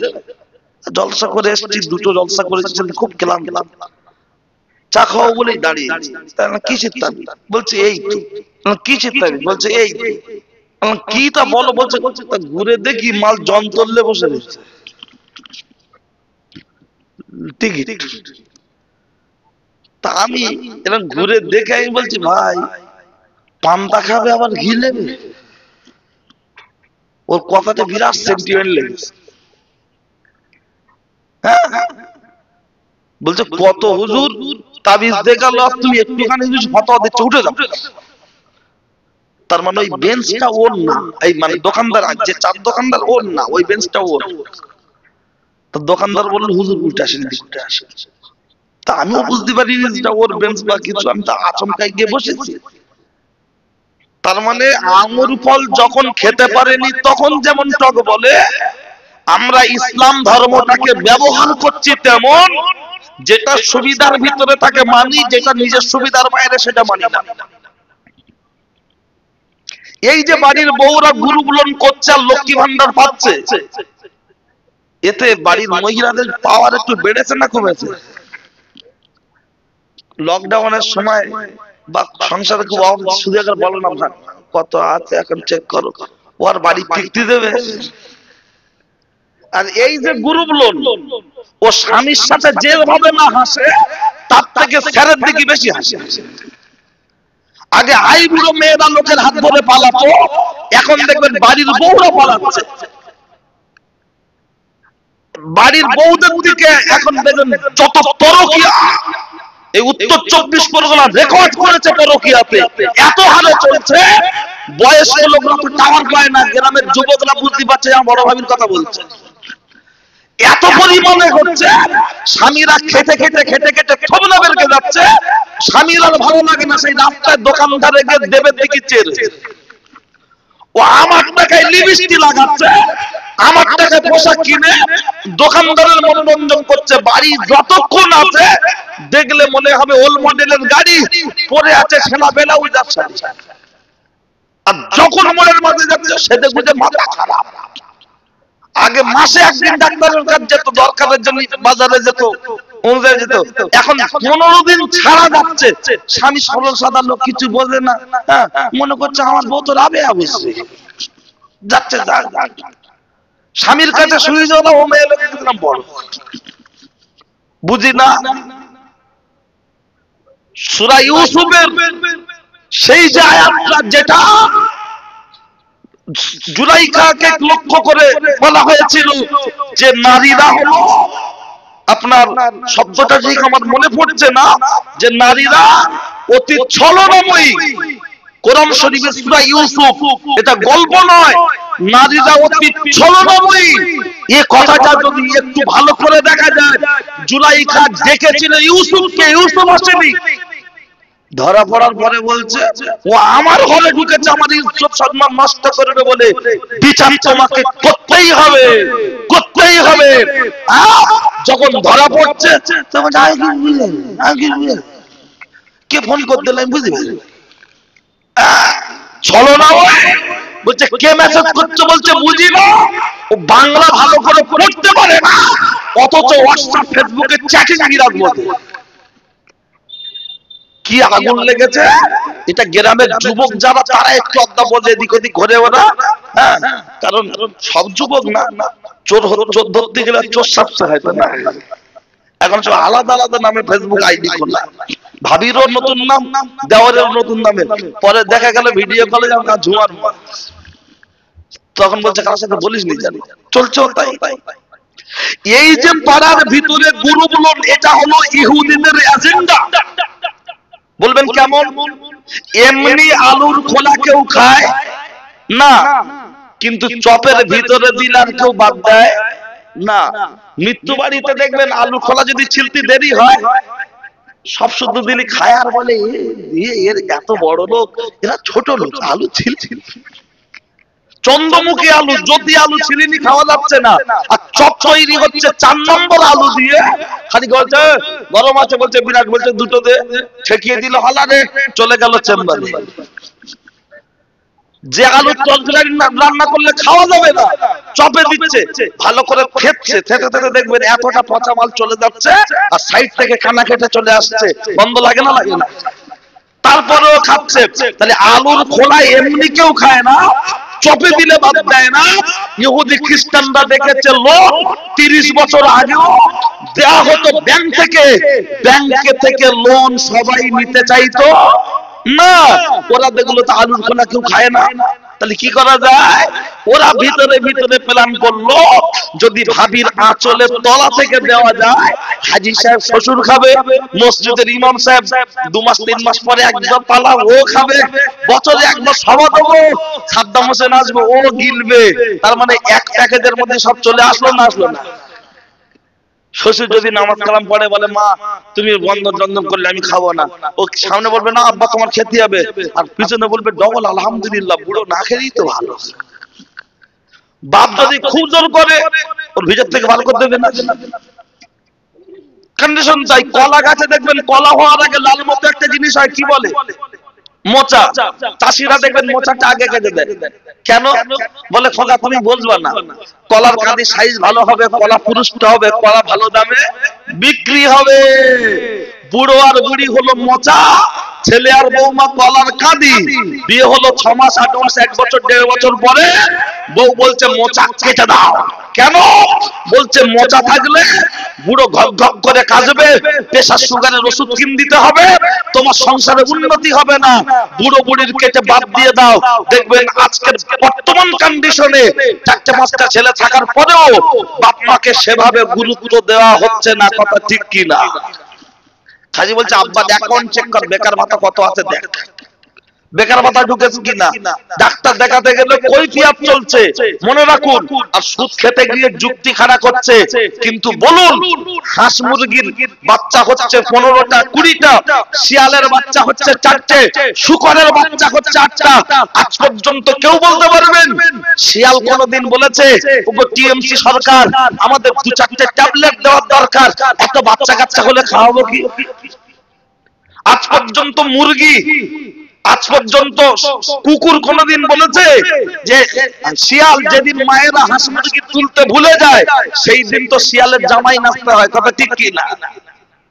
জলসা করে এসেছি, দুটো জলসা করেছি, খুব ক্লান্ত, চা খাওয়া বলেই দাঁড়িয়ে। কিসের তাবিজ? বলছে এই। কিসের তাবিজ? বলছে এই। কি তা বলো? বলছে ঘুরে দেখি মাল যন্ত্রলে বসে রয়েছে, টিকিট। তা আমি এরকম ঘুরে দেখে আমি বলছি ভাই পান্তা খাবে আবার ঘি নেবে? ওর কথাটা বিরাট সেন্টিমেন্ট লেগেছে। হ্যাঁ, বলছে কত হুজুর তাবিজ দেখাল, তুমি একটুখানি ফতোয়া দিচ্ছ, উঠে যাও। তার মানে ওই বেঞ্চটা ওর না, এই মানে দোকানদার, যে চার দোকানদার ওর না, ওই বেঞ্চটা ওর। তো দোকানদার বলল হুজুর উঠে আসেন, উঠে আসেন। তা আমিও বুঝতে পারিনি যেটা ওর বেঞ্চ বা কিছু, আমি তো আচমকাই গিয়ে বসেছি। তার মানে আঙুর ফল যখন খেতে পারেনি তখন যেমন টক বলে, আমরা ইসলাম ধর্মটাকে ব্যবহার করছি তেমন, যেটা সুবিধার ভিতরে তাকে মানি, যেটা নিজের সুবিধার বাইরে সেটা মানি না। এই যে বাড়ির বউরা গ্রুপ লোন করছে আর লক্ষ্মী ভান্ডার পাচ্ছে, এতে বাড়ির মহিলাদের পাওয়ার একটু বেড়েছে না কমেছে? লকডাউনের সময় বা সংসারে খুব শুধু একবার বলো না ভাই কত আছে এখন চেক করো, ওর বাড়ি কিস্তি দেবে। আর এই যে গ্রুপ লোন, ও স্বামীর সাথে যেভাবে না হাসে তার থেকে স্যারের দিকে বেশি হাসে। আগে আইবুড়ো মেয়েরা লোকের হাত ধরে পালাতো, এখন দেখবেন বাড়ির বউরা পালাচ্ছে। বাড়ির বউদের দিকে এখন দেখবেন যত পরকীয়া, এই উত্তর 24 পরগনা রেকর্ড করেছে পরকীয়াতে, এত হারে চলছে। বয়স্ক লোকরা তো টাওয়ার পায় না, গ্রামের যুবকরা বুঝতে পারছে। আমার বড় ভাবির কথা বলছে, এত পরিমাণে হচ্ছে। স্বামীরা খেতে খেতে খেতে খেতে থবলা বেরকে যাচ্ছে, স্বামীর আর ভালো লাগে না, সেই রাস্তায় দোকানদারে গিয়ে দেবের দিকে চেয়ে ও আমার টাকায় লিপস্টিক লাগাচ্ছে, আমার টাকায় পোশাক কিনে দোকানদারের মনোরঞ্জন করছে। বাড়ি যতক্ষণ আছে দেখলে মনে হবে ওল্ড মডেলের গাড়ি পরে আছে, সেনা বেলাউজ আছে। আর যখন মনের মাঝে যাচ্ছে সেটা বুঝে মাথা খারাপ। আগে মাসে একদিন ডাক্তারের কাছে যেত, দরকারের জন্য বাজারে যেত, অনুযায়ী যেত। এখন 15 দিন ছাড়া যাচ্ছে। স্বামী সরল সাদা লোক, কিছু বোঝে না, মনে করছে আমার বউ তো রাবে অবশ্যই যাচ্ছে। স্বামীর কাছে শুয়ে যাও না, ও মেয়ে লোকের নাম বড় বুঝি না। সূরা ইউসুফের সেই যে আয়াতটা, যেটা জুলাইখাকে লক্ষ্য করে বলা হয়েছিল যে নারীরা হলো আপনার, শব্দটা ঠিক আমার মনে পড়ছে না, যে নারীরা অতি ছলনাময়ী। কোরআন শরীফের সূরা ইউসুফ, এটা গল্প নয়, নারীরা অতি ছলনাময়ী। এই কথাটা যদি একটু ভালো করে দেখা যায়, জুলাইখা ডেকেছিল ইউসুফকে, ইউসুফ আসেনি। ধরা পড়ার পরে বলছে ও আমার ঘরে ঢুকেছে, আমার ইজ্জত সম্মান নষ্ট করবে বলে বিচার তোমাকে করতেই হবে, করতেই হবে। যখন ধরা পড়ছে তখন কে ফোন করতে দিলেন বুঝতে পারি, চলো না বলছে কে মেসেজ করছে, বলছে বুঝি না। ও বাংলা ভালো করে পড়তে পারে না, অথচ হোয়াটসঅ্যাপ ফেসবুকে চ্যাটিং রাখবো। কি আগুন লেগেছে! এটা গ্রামের যুবক যারা, তারা একটু আড্ডা বলে এদিক ওদিক ঘুরে ওরা, হ্যাঁ, কারণ সব যুবক না, চোর ধরতে গেলে চোর সাপতে হয় না। এখন সব আলাদা আলাদা নামে ফেসবুক আইডি খোলা, ভাবিরও নতুন নাম, দেওয়ারের নতুন নামে। পরে দেখা গেল ভিডিও কলে ঝুমার, তখন বলছে কারোর সাথে বলিস নি, জানি চলছে তাই। এই যে পাড়ার ভিতরে গুরুগুলো, এটা হলো ইহুদিদের এজেন্ডা। বলবেন কেমন? এমনি আলুর খোলা কেউ খায় না, কিন্তু চপের ভিতরে দিলে আর কেউ বাদ দেয় না। মৃত্যু বাড়িতে দেখবেন আলু খোলা যদি ছিলতে দেরি হয়, সব শুদ্ধ দিলে খায় আর বলে এর এত বড় লোক, এরা ছোট লোক, আলু ছিল। চন্দ্রমুখী আলু, যদি আলু ছিলিনি খাওয়া যাচ্ছে না। আর চপ তৈরি হচ্ছে 4 নম্বর আলু দিয়ে, খালি বলছে গরম আছে, বলছে বিরাট, বলছে দুটো দে, ঠেকিয়ে দিল হালারে, চলে গেল চেম্বারে। যে আলু তরকারি রান্না করলে খাওয়া যাবে না, চপে দিচ্ছে, ভালো করে ফেটছে, থেতে থেতে দেখবেন এতটা পচা মাল চলে যাচ্ছে, আর সাইড থেকে খানা খেতে চলে আসছে। গন্ধ লাগে না? লাগে না? তারপরেও খাচ্ছে। তাহলে আলুর খোলা এমনি কেউ খায় না, চপে দিলে বাদ দেয় না। ইহুদি খ্রিস্টানরা দেখেছে লোক 30 বছর আগেও দেয়া হতো ব্যাংক থেকে লোন সবাই নিতে চাইতো না। ওরা দেখলো তো আলুর খোলা কেউ খায় না, তাহলে কি করা যায়? ওরা ভিতরে ভিতরে প্ল্যান করলো, যদি ভাবির আঁচলের তলা থেকে দেওয়া যায়, হাজী সাহেব শ্বশুর খাবে, মসজিদের ইমাম সাহেব 2 মাস 3 মাস পরে একবার পালা ও খাবে, বছরে একবার সভা দেবো, সাদ্দাম হোসেন আসবে ও গিলবে। তার মানে এক প্যাকেজের মধ্যে সব চলে আসলো না? আসলো না? শ্বশুর যদি নামাজ কালাম পড়ে বলে মা তুমি বন্ধন জন্দন করলে আমি খাবো না, ও সামনে বলবে না আব্বা তোমার খেতে হবে, আর পিছনে বলবে ডবল আলহামদুলিল্লাহ, বুড়ো না খেলেই তো ভালো। বাপ যদি খুব জোর করে, ওর ভিতর থেকে ভালো করে দেবে না। কন্ডিশন চাই। কলা গাছে দেখবেন কলা হওয়ার আগে লাল মতো একটা জিনিস হয়, কি বলে? মোচা। চাষিরা দেখবেন মোচাটা আগে কেটে দেয়। কেন? বলে খোকা তুমি বুঝবা না, কলার কাঁদি সাইজ ভালো হবে, কলা পুরুষটা হবে, কলা ভালো দামে বিক্রি হবে। বুড়ো আর বুড়ি হলো মোচা, ছেলে আর বৌমা কলার কাঁদি, বিয়ে হলো 6 মাস 8 মাস 1 বছর 1.5 বছর পরে বউ বলছে মোচা কেটে দাও। কেন? বলছে মোচা থাকলে বুড়ো ঘক ঘক করে কাজবে, প্রেসার সুগারের ওষুধ কিনে দিতে হবে, তোমার সংসারে উন্নতি হবে না, বুড়ো বুড়ির কেটে বাদ দিয়ে দাও। দেখবেন আজকের বর্তমান কন্ডিশনে 4-5টা ছেলে থাকার পরেও বাপ মাকে সেভাবে গুরুত্ব দেওয়া হচ্ছে না। কথা ঠিক কি না? কাজী বলছে আব্বা অ্যাকাউন্ট চেক কর, বেকার ভাতা কত আছে দেখ, বেকার ভাতা ঢুকেছে কিনা। ডাক্তার দেখাতে গেলে কৈফিয়ত চলছে, মনে রাখুন। আর সুদ খেতে গিয়ে যুক্তি খাড়া করছে। কিন্তু বলুন, হাঁস মুরগির বাচ্চা হচ্ছে 15টা 20টা, শিয়ালের বাচ্চা হচ্ছে 4টে, শুকরের বাচ্চা হচ্ছে 8টা। আজ পর্যন্ত কেউ বলতে পারবেন শিয়াল কোনদিন বলেছে ওগো টিএমসি সরকার আমাদের 2-4টে ট্যাবলেট দেওয়ার দরকার, এত বাচ্চা কাচ্চা হলে খাওয়াবো কি? আজ পর্যন্ত মুরগি, আজ পর্যন্ত কুকুর কোনদিন বলেছে যে শিয়াল যেদিন মায়েরা হাঁস মুরগি তুলতে ভুলে যায় সেই দিন তো শিয়ালের জামাই নাচতে হয়। কথা ঠিক কি না?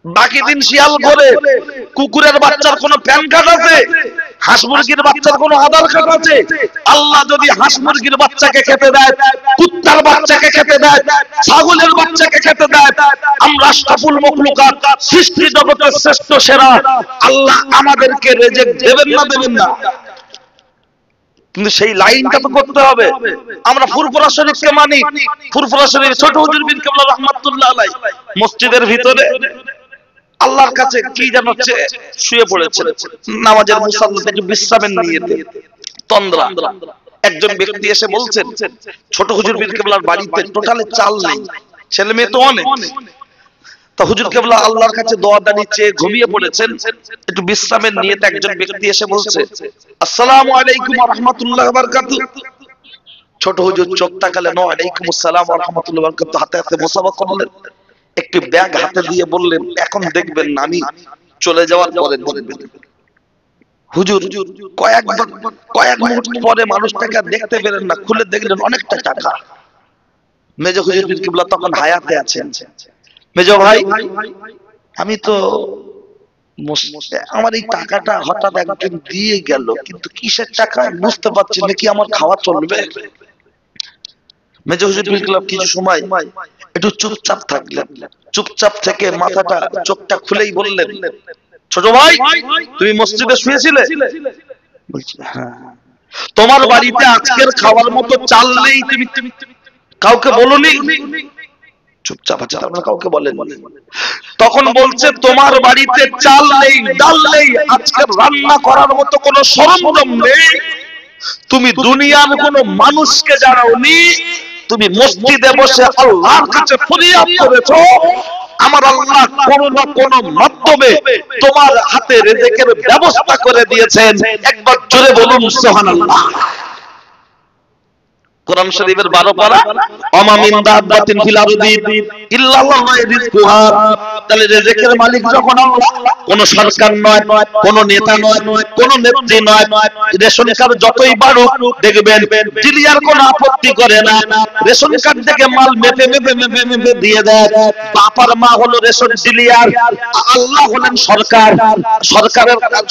বাকি দিন শিয়াল করে। কুকুরের বাচ্চার কোনো প্যান কার্ড আছে? হাঁস মুরগির বাচ্চার কোনো আধার কার্ড আছে? আল্লাহ যদি হাঁস মুরগির বাচ্চাকে খেতে দেয়, কুত্তার বাচ্চাকে খেতে দেয়, ছাগলের বাচ্চাকে খেতে দেয়, আমরা আশরাফুল মাখলুকাত, সৃষ্টি জগতের শ্রেষ্ঠ সেরা, আল্লাহ আমাদেরকে রিজিক দেবেন না দেবেন না? কিন্তু সেই লাইনটা তো করতে হবে। আমরা ফুরফুরা শরীফকে মানি। ফুরফুরা শরীফ ছোট হুজুর পীর কেবলা রাহমাতুল্লাহ আলাইহি মসজিদের ভিতরে আল্লাহর কাছে কি যেন শুয়ে পড়েছে, নামাজের মুসাল্লা থেকে বিশ্রামের নিয়তে তন্দ্রা। একজন ব্যক্তি এসে বলছেন ছোট হুজুর পীর কেবলার বাড়িতে টোটালে চাল নেই, ছেলে মেয়ে তো অনেক। তা হুজুর কেবলা আল্লাহর কাছে দোয়া দানি চেয়ে ঘুমিয়ে পড়েছেন, একটু বিশ্রামের নিয়তে একজন ব্যক্তি এসে বলছে আসসালামু আলাইকুম ওয়া রাহমাতুল্লাহি ওয়া বারাকাতুহু। ছোট হুজুর চোখ তাকালেন, ওয়া আলাইকুম আসসালাম ওয়া রাহমাতুল্লাহি ওয়া বারাকাতুহু, হাতে হাতে মুসাফা করলেন, একটি ব্যাগ হাতে দিয়ে বললেন এখন দেখবেন না, আমি চলে যাওয়ার পরে দেখবেন। হুজুর কয়েক মুহূর্ত পরে মানুষটাকে দেখতে পেলেন না, খুলে দেখলেন অনেকটা টাকা। মেজ হুজুর পীর কেবলা তখন হায়াতে আছেন। মেজ ভাই, আমি তো আমার এই টাকাটা হঠাৎ একজন দিয়ে গেল, কিন্তু কিসের টাকা বুঝতে পারছি না, কি আমার খাওয়া চলবে? মেজ হুজুর পীর কেবলা কিছু সময় একটু চুপচাপ থাকলেন। চুপচাপ থেকে মাথাটা চোখটা খুলেই বললেন, ছোট ভাই তুমি মসজিদে শুয়েছিলে? বলছি হ্যাঁ। তোমার বাড়িতে আজকের খাওয়ার মতো চাল নেই, তুমি কাউকে বলোনি? চুপচাপ আছে, আপনারা কাউকে বলেন। তখন বলছে তোমার বাড়িতে চাল নেই, ডাল নেই, আজকে রান্না করার মতো কোনো সরঞ্জাম নেই, তুমি দুনিয়ার কোনো মানুষকে জানাওনি, তুমি মসজিদে বসে আল্লাহর কাছে ফরিয়াদ করেছো, আমার আল্লাহ কোন না কোন মাধ্যমে তোমার হাতে রিজিকের ব্যবস্থা করে দিয়েছেন। একবার জোরে বলুন সুবহানাল্লাহ। কোরআন শরীফের 12 পারা, ওমা মিন দাব্বাতিন ফিল আরদি ইল্লাল্লাহু রিজকুহা। তাহলে রিজিকের মালিক যখন আল্লাহ, কোন সরকার নয়, কোন নেতা নয়, কোন নেত্রী নয়। রেশন কার্ড যতই বাড়ুক দেখবেন ডিলিয়ার কোনো আপত্তি করে না, রেশন কার্ড থেকে মাল মেপে মেপে মেপে মেপে দিয়ে দেয়। বাবার মা হলো রেশন ডিলিয়ার, আল্লাহ হলেন সরকার।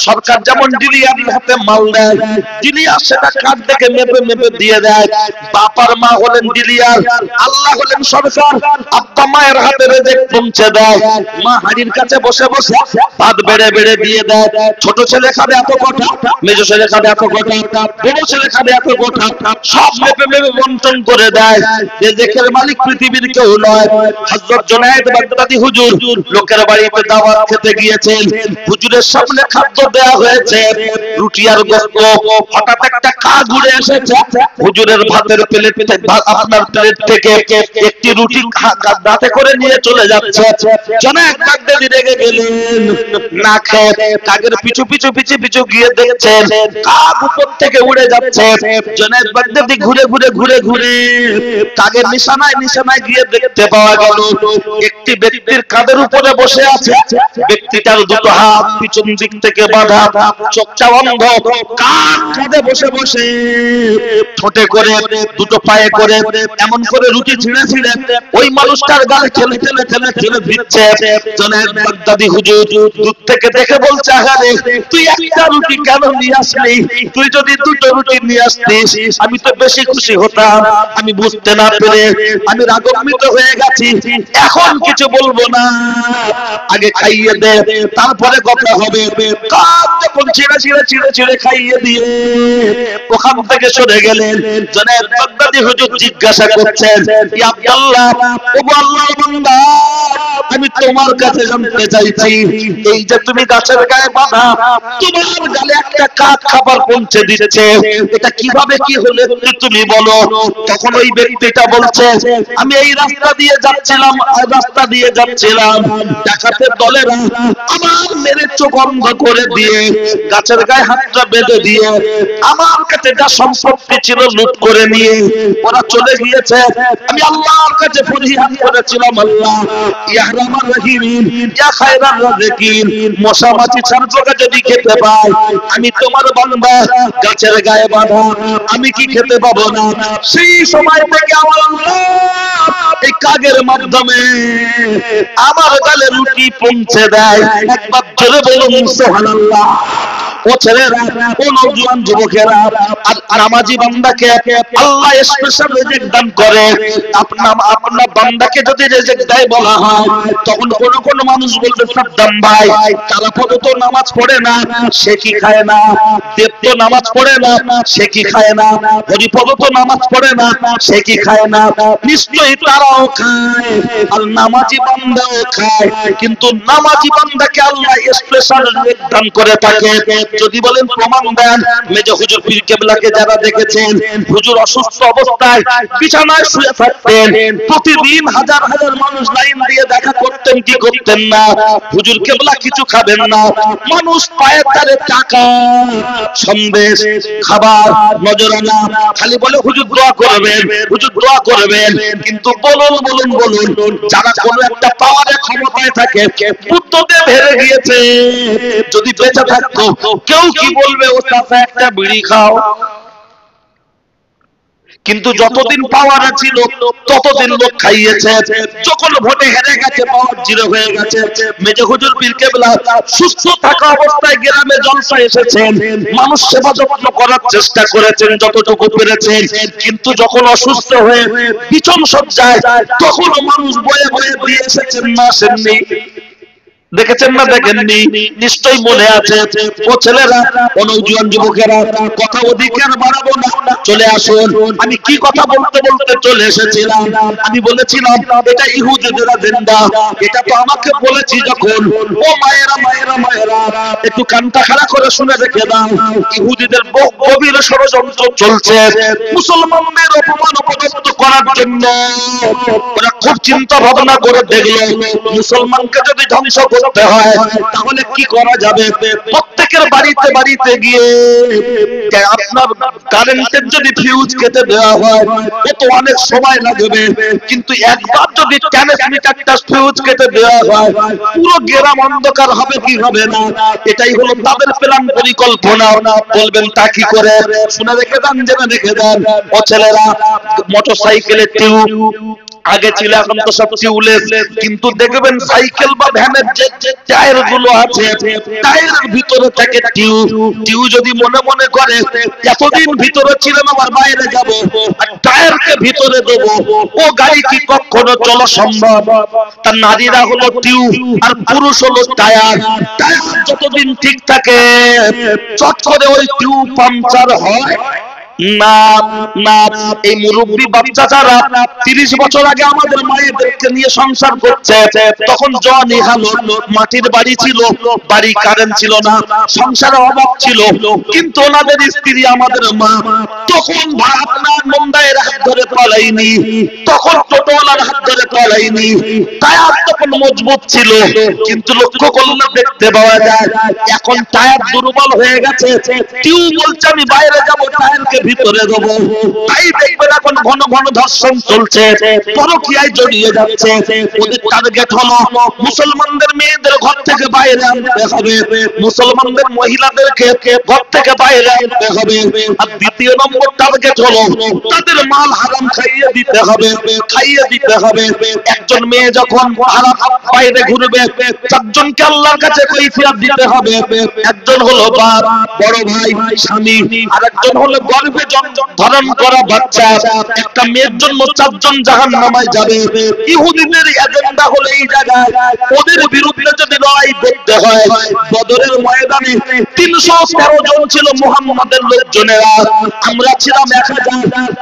সরকার যেমন ডিলিয়ারের হাতে মাল দেয়, ডিলিয়ার সেটা কার্ড থেকে মেপে মেপে দিয়ে দেয়। বাবার মা হলেন ডিলিয়ার, আল্লাহ হলেন সরকার। আব্বা মায়ের হাতে রিজিক পৌঁছে দেয়, মা হাড়ির কাছে বসে বসে ভাত বেড়ে বেড়ে দিয়ে দেয়। ছোট ছেলে খাবে এত কথা, মেজো ছেলে খাবে এত কথা, বড় ছেলে খাবে এত কথা, সব মেপে মেপে বন্টন করে দেয়। রিজিকের মালিক পৃথিবীর কেউ নয়। হযরত জুনায়েদ বাগদাদী হুজুর লোকের বাড়িতে দাওয়াত খেতে গিয়েছেন, হুজুরের সামনে খাদ্য দেয়া হয়েছে, রুটি আর গোশত। হঠাৎ একটা কাক উড়ে এসেছে, হুজুরের ভাতের প্লেট, আপনার প্লেট থেকে একটি রুটি দাঁতে করে নিয়ে চলে যাচ্ছে। জনায়েদ বাগদাদী রেগে গেলেন, না খেয়ে কাকের পিছু পিছু পিছু পিছু গিয়ে দেখছেন কাক উপর থেকে উড়ে যাচ্ছে। জনায়েদ বাগদাদী ঘুরে ঘুরে ঘুরে ঘুরে কাকের নিশানায় নিশানায় গিয়ে দেখতে পাওয়া গেল একটি ব্যক্তির কাঁধের উপরে বসে আছে। ব্যক্তিটার দুটো হাত পিছন দিক থেকে বাঁধা, চোখটা অন্ধ, কাক কাঁধে বসে বসে ঠোঁটে করে দুটো পায়ে করে এমন করে রুটি ছিঁড়ে ছিঁড়ে ওই মানুষটার গালে ঠেলে ঠেলে ঠেলে ঠেলে দিচ্ছে। জনাব বাগদাদি হুজুর দূর থেকে দেখে বলছে, আরে তুই একটা রুটি কেন নিয়ে আসলি? তুই যদি দুটো রুটি নিয়ে আসতিস আমি তো বেশি খুশি হতাম। আমি বুঝতে না পেরে আমি রাগান্বিত হয়ে গেছি। এখন কিছু বলবো না, আগে খাইয়ে দে, তারপরে কথা হবে। যখন ছিঁড়ে ছিঁড়ে ছিঁড়ে ছিঁড়ে খাইয়ে দিয়ে ওখান থেকে সরে গেলেন। জনাব বাগদাদি হুজুর জিজ্ঞাসা করছেন, ইয়া আব্দুল্লাহ, ও আল্লাহর বান্দা, আমি তোমার কাছে জানতে চাইছি, এই যে তুমি গাছের গায়ে বাঁধা, তোমার গালে একটা কাক খাবার পৌঁছে দিচ্ছে, এটা কিভাবে কি হলো তুমি বলো। তখন ওই ব্যক্তিটা বলছে, আমি এই রাস্তা দিয়ে যাচ্ছিলাম, ডাকাতের দলেরা আমার মেরে চোখ অন্ধ করে দিয়ে গাছের গায়ে হাতটা বেঁধে দিয়ে আমার কাছে যা সম্পত্তি ছিল লুট করে নিয়ে ওরা চলে গিয়েছে। আমি আল্লাহর কাছে ফরিয়াদ করেছিলাম, আল্লাহ ইয়া রাহমান রহিম, ইয়া খায়রার রাযিকিন, মশা মাছি ছাড়া যদি খেতে পাই, আমি তোমার বান্দা গাছের গায়ে বাঁধা, আমি কি খেতে পাবো না? সেই সময় থেকে আমার আল্লাহ এই কাগের মাধ্যমে আমার গালে রুটি পৌঁছে দেয়। একবার জোরে বলুন সুবহানাল্লাহ। ও ছেলেরা, ও নওজোয়ান যুবকেরা, আর নামাজি বান্দাকে আল্লাহ স্পেশাল রিজিক দান করে। আপনার বান্দাকে যদি রিজিক দেয় বলা হয়, তখন কোন মানুষ বলবে, সাদ্দাম ভাই, তারাপদ তো নামাজ পড়ে না, সে কি খায় না? দেব তো নামাজ পড়ে না, সে কি খায় না? হরিপদ তো নামাজ পড়ে না, সে কি খায় না? নিশ্চয়ই তারাও খায়, আর নামাজি বান্দাও খায়, কিন্তু নামাজি বান্দাকে আল্লাহ স্পেশাল রিজিক দান করে থাকে। যদি বলেন প্রমাণ দেন, মেজো হুজুর পীর কেবলাকে যারা দেখেছেন, হুজুর অসুস্থ অবস্থায় বিছানায় শুয়ে থাকতেন, প্রতিদিন হাজার হাজার মানুষ লাইন দিয়ে দেখা করতেন, কি করতেন না? হুজুর কেবলা কিছু খাবেন না, মানুষ পায়ের তারে টাকা, সন্দেশ, খাবার, নজরানা, খালি বলে হুজুর দোয়া করবেন, হুজুর দোয়া করবেন। কিন্তু বলুন বলুন বলুন, যারা কোনো একটা পাওয়ারে ক্ষমতায় থাকে, বুদ্ধদেব হেরে গিয়েছে, যদি বেঁচে থাকতো কেউ কি বলবে, ও চাচা একটা বিড়ি খাও? কিন্তু যতদিন পাওয়ারে ছিল ততদিন লোক খাইয়েছে। যখন ভোটে হেরে গেছে, পাওয়ার জিরো হয়ে গেছে। মেজো হুজুর পীর কেবলা সুস্থ থাকা অবস্থায় গ্রামে জলসা এসেছেন, মানুষ সেবা যত্ন করার চেষ্টা করেছেন যতটুকু পেরেছেন। কিন্তু যখন অসুস্থ হয়ে বিছন সজ্জায়, তখন মানুষ বয়ে বয়ে দিয়ে এসেছেন, না আসেননি? দেখেছেন না দেখেননি? নিশ্চয়ই মনে আছে। ও ছেলেরা, ও নওজোয়ান যুবকেরা, কথা অধিকার বাড়াবো না, চলে আসুন। আমি কি কথা বলতে বলতে চলে এসেছিলাম, আমি বলেছিলাম এটা ইহুদিদের এজেন্ডা। এটা তো আমাকে বলেছি যখন, ও মায়েরা মায়েরা মায়েরা, একটু কানটা খাড়া করে শুনে রেখে দাও। ইহুদিদের গভীর ষড়যন্ত্র চলছে মুসলমানদের অপমান অপদস্থ করার জন্য। ওরা খুব চিন্তা ভাবনা করে দেখলো, মুসলমানকে যদি ধ্বংস করতে হয় তাহলে কি করা যাবে। প্রত্যেকের বাড়িতে বাড়িতে গিয়ে আপনার কারেন্টের যদি ফিউজ কেটে দেওয়া হয়, তো অনেক সময় লাগবে, কিন্তু একবার যদি ট্রান্সমিটারটা ফিউজ কেটে দেওয়া হয়, পুরো গ্রাম অন্ধকার হবে কি হবে না? এটাই হলো তাদের প্ল্যান, পরিকল্পনা। বলবেন তা কি করে? শুনে রেখে দেন, জেনে রেখে দেন। ও ছেলেরা, মোটরসাইকেলের টিউব আগে ছিল, এখন তো সব টিউবলেস। কিন্তু দেখবেন সাইকেল বা ভ্যানের যে টায়ার গুলো আছে, টায়ারের ভিতরে থাকে টিউব। টিউব যদি মনে মনে করে এতদিন ভিতরে ছিলাম, আবার বাইরে যাব, আর টায়ারকে ভিতরে দেবো, ও গাড়ি কি কখনো চলা সম্ভব? তার নারীরা হলো টিউব আর পুরুষ হলো টায়ার। টায়ার যতদিন ঠিক থাকে, চট করে ওই টিউব পাংচার হয় না। না, এই মুরব্বী বাচ্চা যারা 30 বছর আগে আমাদের মায়েদেরকে নিয়ে সংসার করছে, তখন জনি হালো, মাটির বাড়ি ছিল, বাড়ি কারেন্ট ছিল না, সংসারে অভাব ছিল, কিন্তু ওনাদের স্ত্রী আমাদের মা তখন আপনার মুন্ডায়ের হাত ধরে পালাইনি, তখন টোটোওয়ালার হাত ধরে পালাইনি, টায়ার তখন মজবুত ছিল, কিন্তু লক্ষ্য করলে দেখতে পাওয়া যায় এখন টায়ার দুর্বল হয়ে গেছে। কেউ বলছে আমি বাইরে যাব, টায়ারকে ভিতরে দেবো। তাই দেখবেন এখন ঘন ঘন ধর্ষণ চলছে, পরকীয়ায় জড়িয়ে যাচ্ছে। ওদের টার্গেট হলো মুসলমানদের মেয়েদের ঘর থেকে বাইরে আনতে হবে, মুসলমানদের মহিলাদেরকে ঘর থেকে বাইরে আনতে হবে। আর দ্বিতীয় নম্বর টার্গেট হলো তাদের মাল হারাম খাইয়ে দিতে হবে, খাইয়ে দিতে হবে। একজন মেয়ে যখন হারাম বাইরে ঘুরবে, চারজনকে আল্লাহর কাছে কৈফিয়ত দিতে হবে। একজন হলো বাপ, বড় ভাই, স্বামী, আর একজন হলো গর্ভে ধারণ করা বাচ্চা। একটা মেয়ের জন্য চারজন জাহান্নামে যাবে। ইহুদিদের এজেন্ডা হলো এই জায়গায় ওদের বিরুদ্ধে যদি লড়াই করতে হয়। বদরের ময়দানে 313 জন ছিল মুহাম্মাদের লোকজনেরা, আমরা ছিলাম 1000।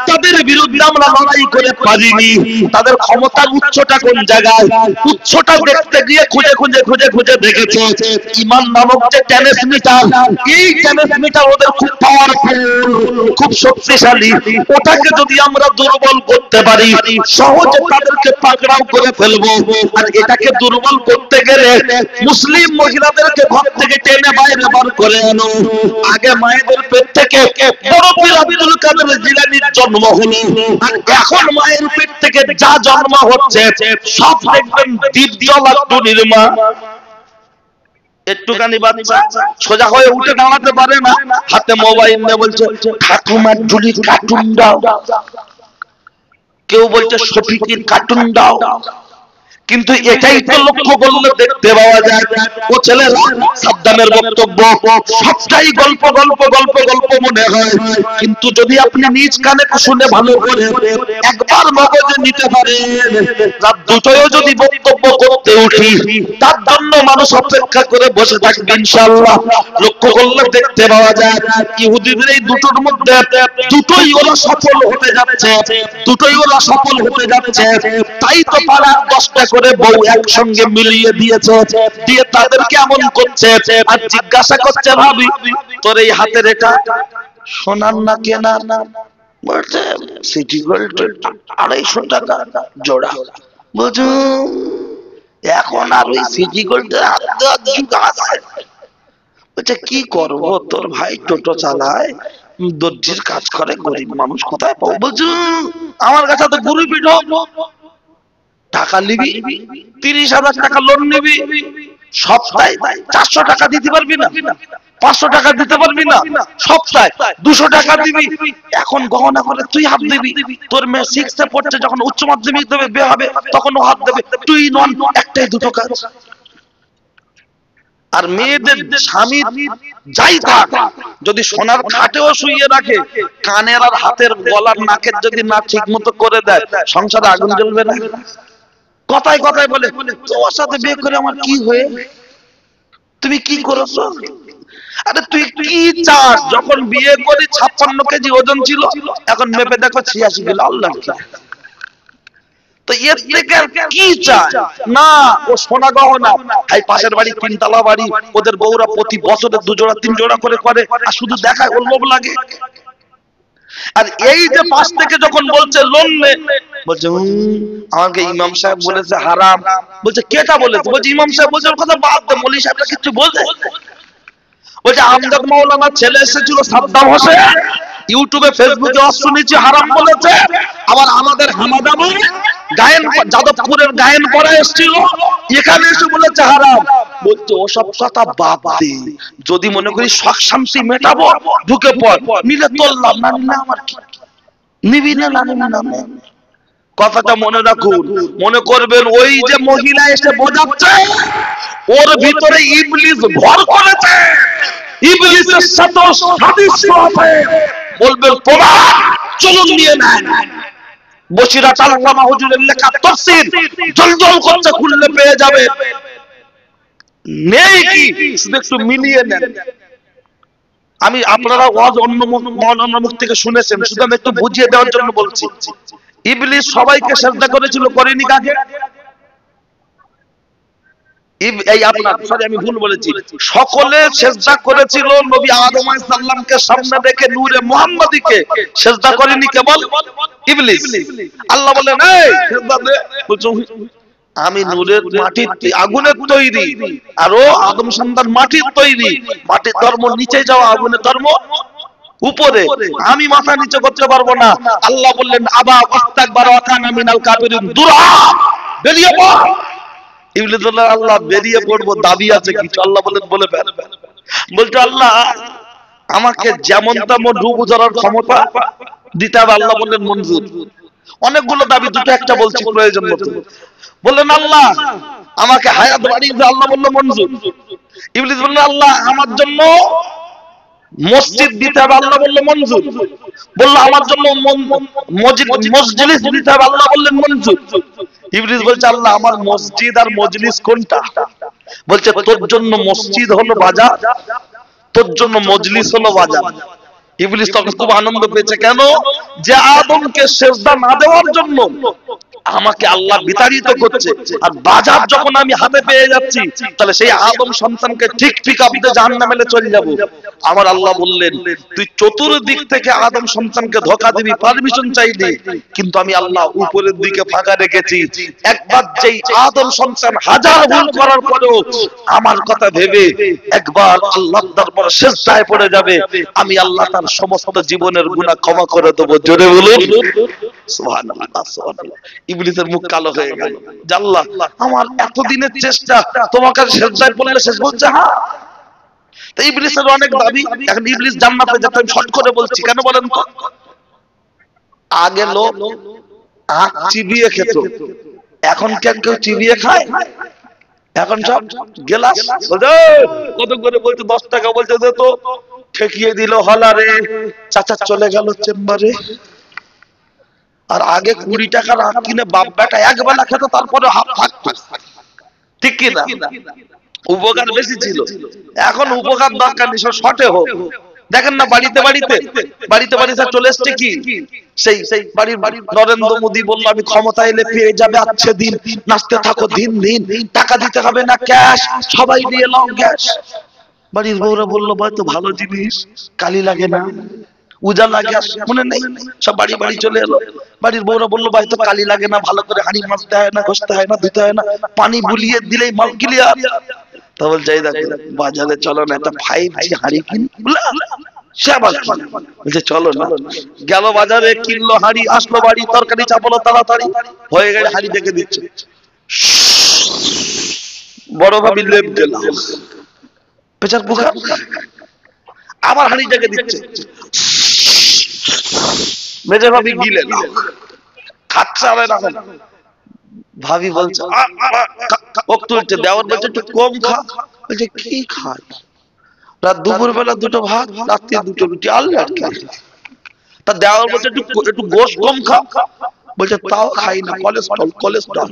তাদের বিরুদ্ধে আমরা লড়াই করে পারিনি। তাদের ক্ষমতার উচ্চটা কোন জায়গায়? উচ্চটা দেখতে গিয়ে খুঁজে খুঁজে খুঁজে খুঁজে দেখেছে ঈমান নামক যে ট্রান্সমিটার, এই ট্রান্সমিটার ওদের খুব পাওয়ারফুল, খুব শক্তিশালী। ওটাকে যদি আমরা দুর্বল করতে পারি, সহজে তাদেরকে পাকড়াও করে ফেলবো। আর এটাকে দুর্বল করতে গেলে মুসলিম মহিলাদেরকে ঘর থেকে টেনে বাইরে বার করে আনো। আগে মায়েদের পেট থেকে বড় পীর আব্দুল কাদের জিলানীর জন্ম হলো, আর এখন মায়ের পেট থেকে যা জন্ম হচ্ছে সব দেখবেন দীপজ্বলা নির্মা। একটুখানি বাচ্চা সোজা হয়ে উঠে দাঁড়াতে পারে না, হাতে মোবাইল নিয়ে বলছে ঠাকুমার ঝুলির কার্টুন দাও, কেউ বলছে শফিকের কার্টুন দাও। কিন্তু এটাই তো লক্ষ্য করলে দেখতে পাওয়া যায় ও ছেলেরা সাদ্দামের বক্তব্য সবটাই গল্প গল্প গল্প গল্প মনে হয়। কিন্তু যদি আপনি নিজ কানে শুনে ভালো করে একবার মগজে নিতে পারেন, রাত দুটোও যদি বক্তব্য করতে উঠি, তার জন্য মানুষ অপেক্ষা করে বসে থাকবে ইনশাআল্লাহ। লক্ষ্য করলে দেখতে পাওয়া যায় ইহুদিদের এই দুটোর মধ্যে দুটোই ওরা সফল হতে যাচ্ছে, দুটোই ওরা সফল হতে যাচ্ছে। তাই তো পাড়া 10টা করে বউ একসঙ্গে মিলিয়ে দিয়েছে, দিয়ে তাদেরকে এমন করছে আর জিজ্ঞাসা করছে ভাবি তোর এই হাতের এটা সোনার না কেনা? বলছে সিটি গোল্ড 250 টাকা জোড়া। বুঝু এখন আর ওই সিটি গোল্ড বলছে কি করবো, তোর ভাই টোটো চালায়, দর্জির কাজ করে, গরিব মানুষ কোথায় পাবো? বুঝু আমার কাছে তো গুরু পিঠো টাকা নিবি, 30,000 টাকা লোন নিবি, সপ্তাহে 400 টাকা দিতে পারবি না, 500 টাকা দিতে পারবি না, সপ্তাহে 200 টাকা দিবি। এখন গহনা করে তুই হাত দিবি, তোর মেয়ে 6 এ পড়ছে, যখন উচ্চ মাধ্যমিক দেবে বে হবে তখন ও হাত দেবে। তুই নন, একটাই দুটো কাজ। আর মেয়েদের স্বামী যাই থাক, যদি সোনার খাটেও শুইয়ে রাখে, কানের আর হাতের গলার নাকের যদি না ঠিক মতো করে দেয়, সংসারে আগুন জ্বলবে না। কথায় কথায় বলে তোমার সাথে বিয়ে করে আমার কি হয়ে, তুমি কি করেছো? আরে তুই কি চাস? যখন বিয়ে করি 56 কেজি ওজন ছিল, এখন মেপে দেখো 86 কিলো। আল্লাহ তো এর থেকে কি চায় না? ও সোনা গহনা, এই পাশের বাড়ি 3 তলা বাড়ি, ওদের বউরা প্রতি বছরে 2 জোড়া 3 জোড়া করে করে, আর শুধু দেখায় ওর লোভ লাগে। আর এই যে পাশ থেকে যখন বলছে লোন নে, বলছে আমাকে ইমাম সাহেব বলেছে হারাম। বলছে কেটা বলেছে? বলছে ইমাম সাহেব বলছে, ওর কথা বাদ দে, মৌলভী সাহেবরা কিছু বলছে। বলছে আমজাদ মাওলানার ছেলে এসেছিল সাদ্দাম হোসেন, ইউটিউবে ফেসবুকে শুনেছি হারাম বলেছে। আবার আমাদের হামাদাবাদ গায়েন যাদবপুরের গায়েন পড়া এসেছিল, এখানে এসে বলেছে হারাম। বলছে ওসব কথা বাদ দে, যদি মনে করি শখ শান্তি মেটাবো ঢুকে পড়, নিলে তোর লাভ, না নিলে আমার কি, নিবি না না নিবি না। কথাটা মনে রাখুন, মনে করবেন ওই যে মহিলা এসে বোঝাচ্ছে ওর ভিতরে ইবলিস ভর করেছে, ইবলিসের সাথে সাদৃশ্য আছে। বলবেন প্রমাণ চলুন নিয়ে নেন। বসিরাত আল্লামা হুজুরের লেখা তাফসীর জলজল করছে, খুললে পেয়ে যাবে। নেই কি শুধু একটু মিলিয়ে নেন। আমি আপনারা ওয়াজ অন্য মাওলানার মুখ থেকে শুনেছেন, শুধু আমি একটু বুঝিয়ে দেওয়ার জন্য বলছি। ইবলিস সবাইকে সিজদা করেছিল, করেনি কাকে? এই আপনার সরি আমি ভুল বলেছি, সকলে সিজদা করেছিল নবী আদম আলাইহিস সালামকে সামনে রেখে নূরে মুহাম্মাদীকে, সিজদা করেনি কেবল ইবলিস। আল্লাহ বলেন এই সিজদা দে, বলছো আমি নূরের মাটির আগুনের তৈরি, আর ও আদম সন্তান মাটির তৈরি। মাটির ধর্ম নিচে যাওয়া, আগুনের ধর্ম উপরে। আমি মাথা নিচে করতে পারবো না। আল্লাহ বললেন আবা ওয়াস্তাকবারা ওয়া কানা মিনাল কাফিরিন, দূর হ, বেরিয়ে পড়। ইবলিস বলল আল্লাহ বেরিয়ে পড়বো, দাবি আছে কিছু? আল্লাহ বলেন বলে ফেল। বলতে আল্লাহ আমাকে যেমন তেমন ডুবু ধরার ক্ষমতা দিতে হবে। আল্লাহ বললেন মঞ্জুর। অনেকগুলো দাবি, দুটো একটা বলছি প্রয়োজন মতো। বললেন আল্লাহ আমাকে হায়াত বাড়িয়ে দিতে, আল্লাহ বলল মঞ্জুর। ইবলিস বলল আল্লাহ আমার জন্য মসজিদ দিতে হবে, আল্লাহ বলল মঞ্জুর। বলল আমার জন্য মজলিস দিতে হবে, আল্লাহ বললেন মঞ্জুর। ইবলিস বলছে আল্লাহ আমার মসজিদ আর মজলিস কোনটা? বলছে তোর জন্য মসজিদ হলো বাজার, তোর জন্য মজলিস হলো বাজার। ইবলিস তখন খুব আনন্দ পেয়েছে। কেন? যে আদমকে সেজদা না দেওয়ার জন্য আমাকে আল্লাহ বিতাড়িত করছে, আর বাজার যখন আমি হাতে পেয়ে যাচ্ছি, তাহলে সেই আদম সন্তানকে ঠিক ঠিক আপনি জাহান্নামে চলে যাব। আমার আল্লাহ বললেন তুই চতুর্দিক থেকে আদম সন্তানকে ধোঁকা দিবি, পারমিশন চাইলি, কিন্তু আমি আল্লাহ উপরের দিকে ফাঁকা রেখেছি। একবার যেই আদম সন্তান হাজার ভুল করার পরেও আমার কথা ভেবে একবার আল্লাহর দরবারে সিজদায় পড়ে যাবে, আমি আল্লাহ তার সমস্ত জীবনের গুনাহ ক্ষমা করে দেব। জোরে বলুন সুবহানাল্লাহ, সুবহানাল্লাহ। ইবলিসের মুখ কালো হয়ে গেল। আল্লাহ আমার এতদিনের চেষ্টা তোমার কাছে সিজদায় পড়লে শেষ? বলছে হ্যাঁ। তো ইবলিসের অনেক দাবি। এখন ইবলিস জান্নাতে যেতে, আমি শর্ট করে বলছি, কেন বলেন তো? আগে লোক আখ চিবিয়ে খেত, এখন কেন কেউ চিবিয়ে খায়? এখন সব গেলাস। কত করে বলছে? 10 টাকা বলছে দে তো, ঠেকিয়ে দিল হলারে, চাচা চলে গেল চেম্বারে। আর আগে 20 টাকার আখ কিনে বাপ বেটা একবেলা খেত, তারপরে হাফ থাকতো, ঠিক কি না? উপকার বেশি ছিল। এখন উপকার দরকার নেই, সব শর্টে হোক। দেখেন না বাড়িতে বাড়িতে বাড়িতে বাড়িতে চলে এসছে কি, সেই বাড়ির নরেন্দ্র মোদী বলল আমি ক্ষমতা এলে পেয়ে যাবে আচ্ছে দিন, নাচতে থাকো দিন দিন, টাকা দিতে হবে না, ক্যাশ, সবাই নিয়ে নাও গ্যাস। বাড়ির বউরা বললো ভাই তো ভালো জিনিস, কালি লাগে না, উজালা গ্যাস, মনে নেই? সব বাড়ি বাড়ি চলে এলো। বাড়ির বউরা বললো ভাই তো কালি লাগে না, ভালো করে হাঁড়ি মাজতে হয় না, ঘষতে হয় না, ধুতে হয় না, পানি বুলিয়ে দিলেই মাল ক্লিয়ার। তা বলছে এই দেখো বাজারে চলো না, একটা 5G হাঁড়ি কিন। বলছে চলো না। গেল বাজারে, কিনলো হাঁড়ি, আসলো বাড়ি, তরকারি চাপালো তাড়াতাড়ি, হয়ে গেলে হাঁড়ি ডেকে দিচ্ছে। বড় ভাবি লেপ গেল, পেছার পুকা, আবার হাঁড়ি ডেকে দিচ্ছে। মেজে ভাবি গিলে খাচ্ছে, আবার এখন ভাবি বলছে ওক তুলছে, দেওয়ার বলছে একটু কম খা। বলছে কি খায়? রাত দুপুর বেলা 2টো ভাত, রাত্রে 2টো রুটি, আল্লাহ আর কি। তা দেওয়ার বলছে একটু গোশ কম খা। বলছে তাও খাই না, কোলেস্ট্রল কোলেস্ট্রল।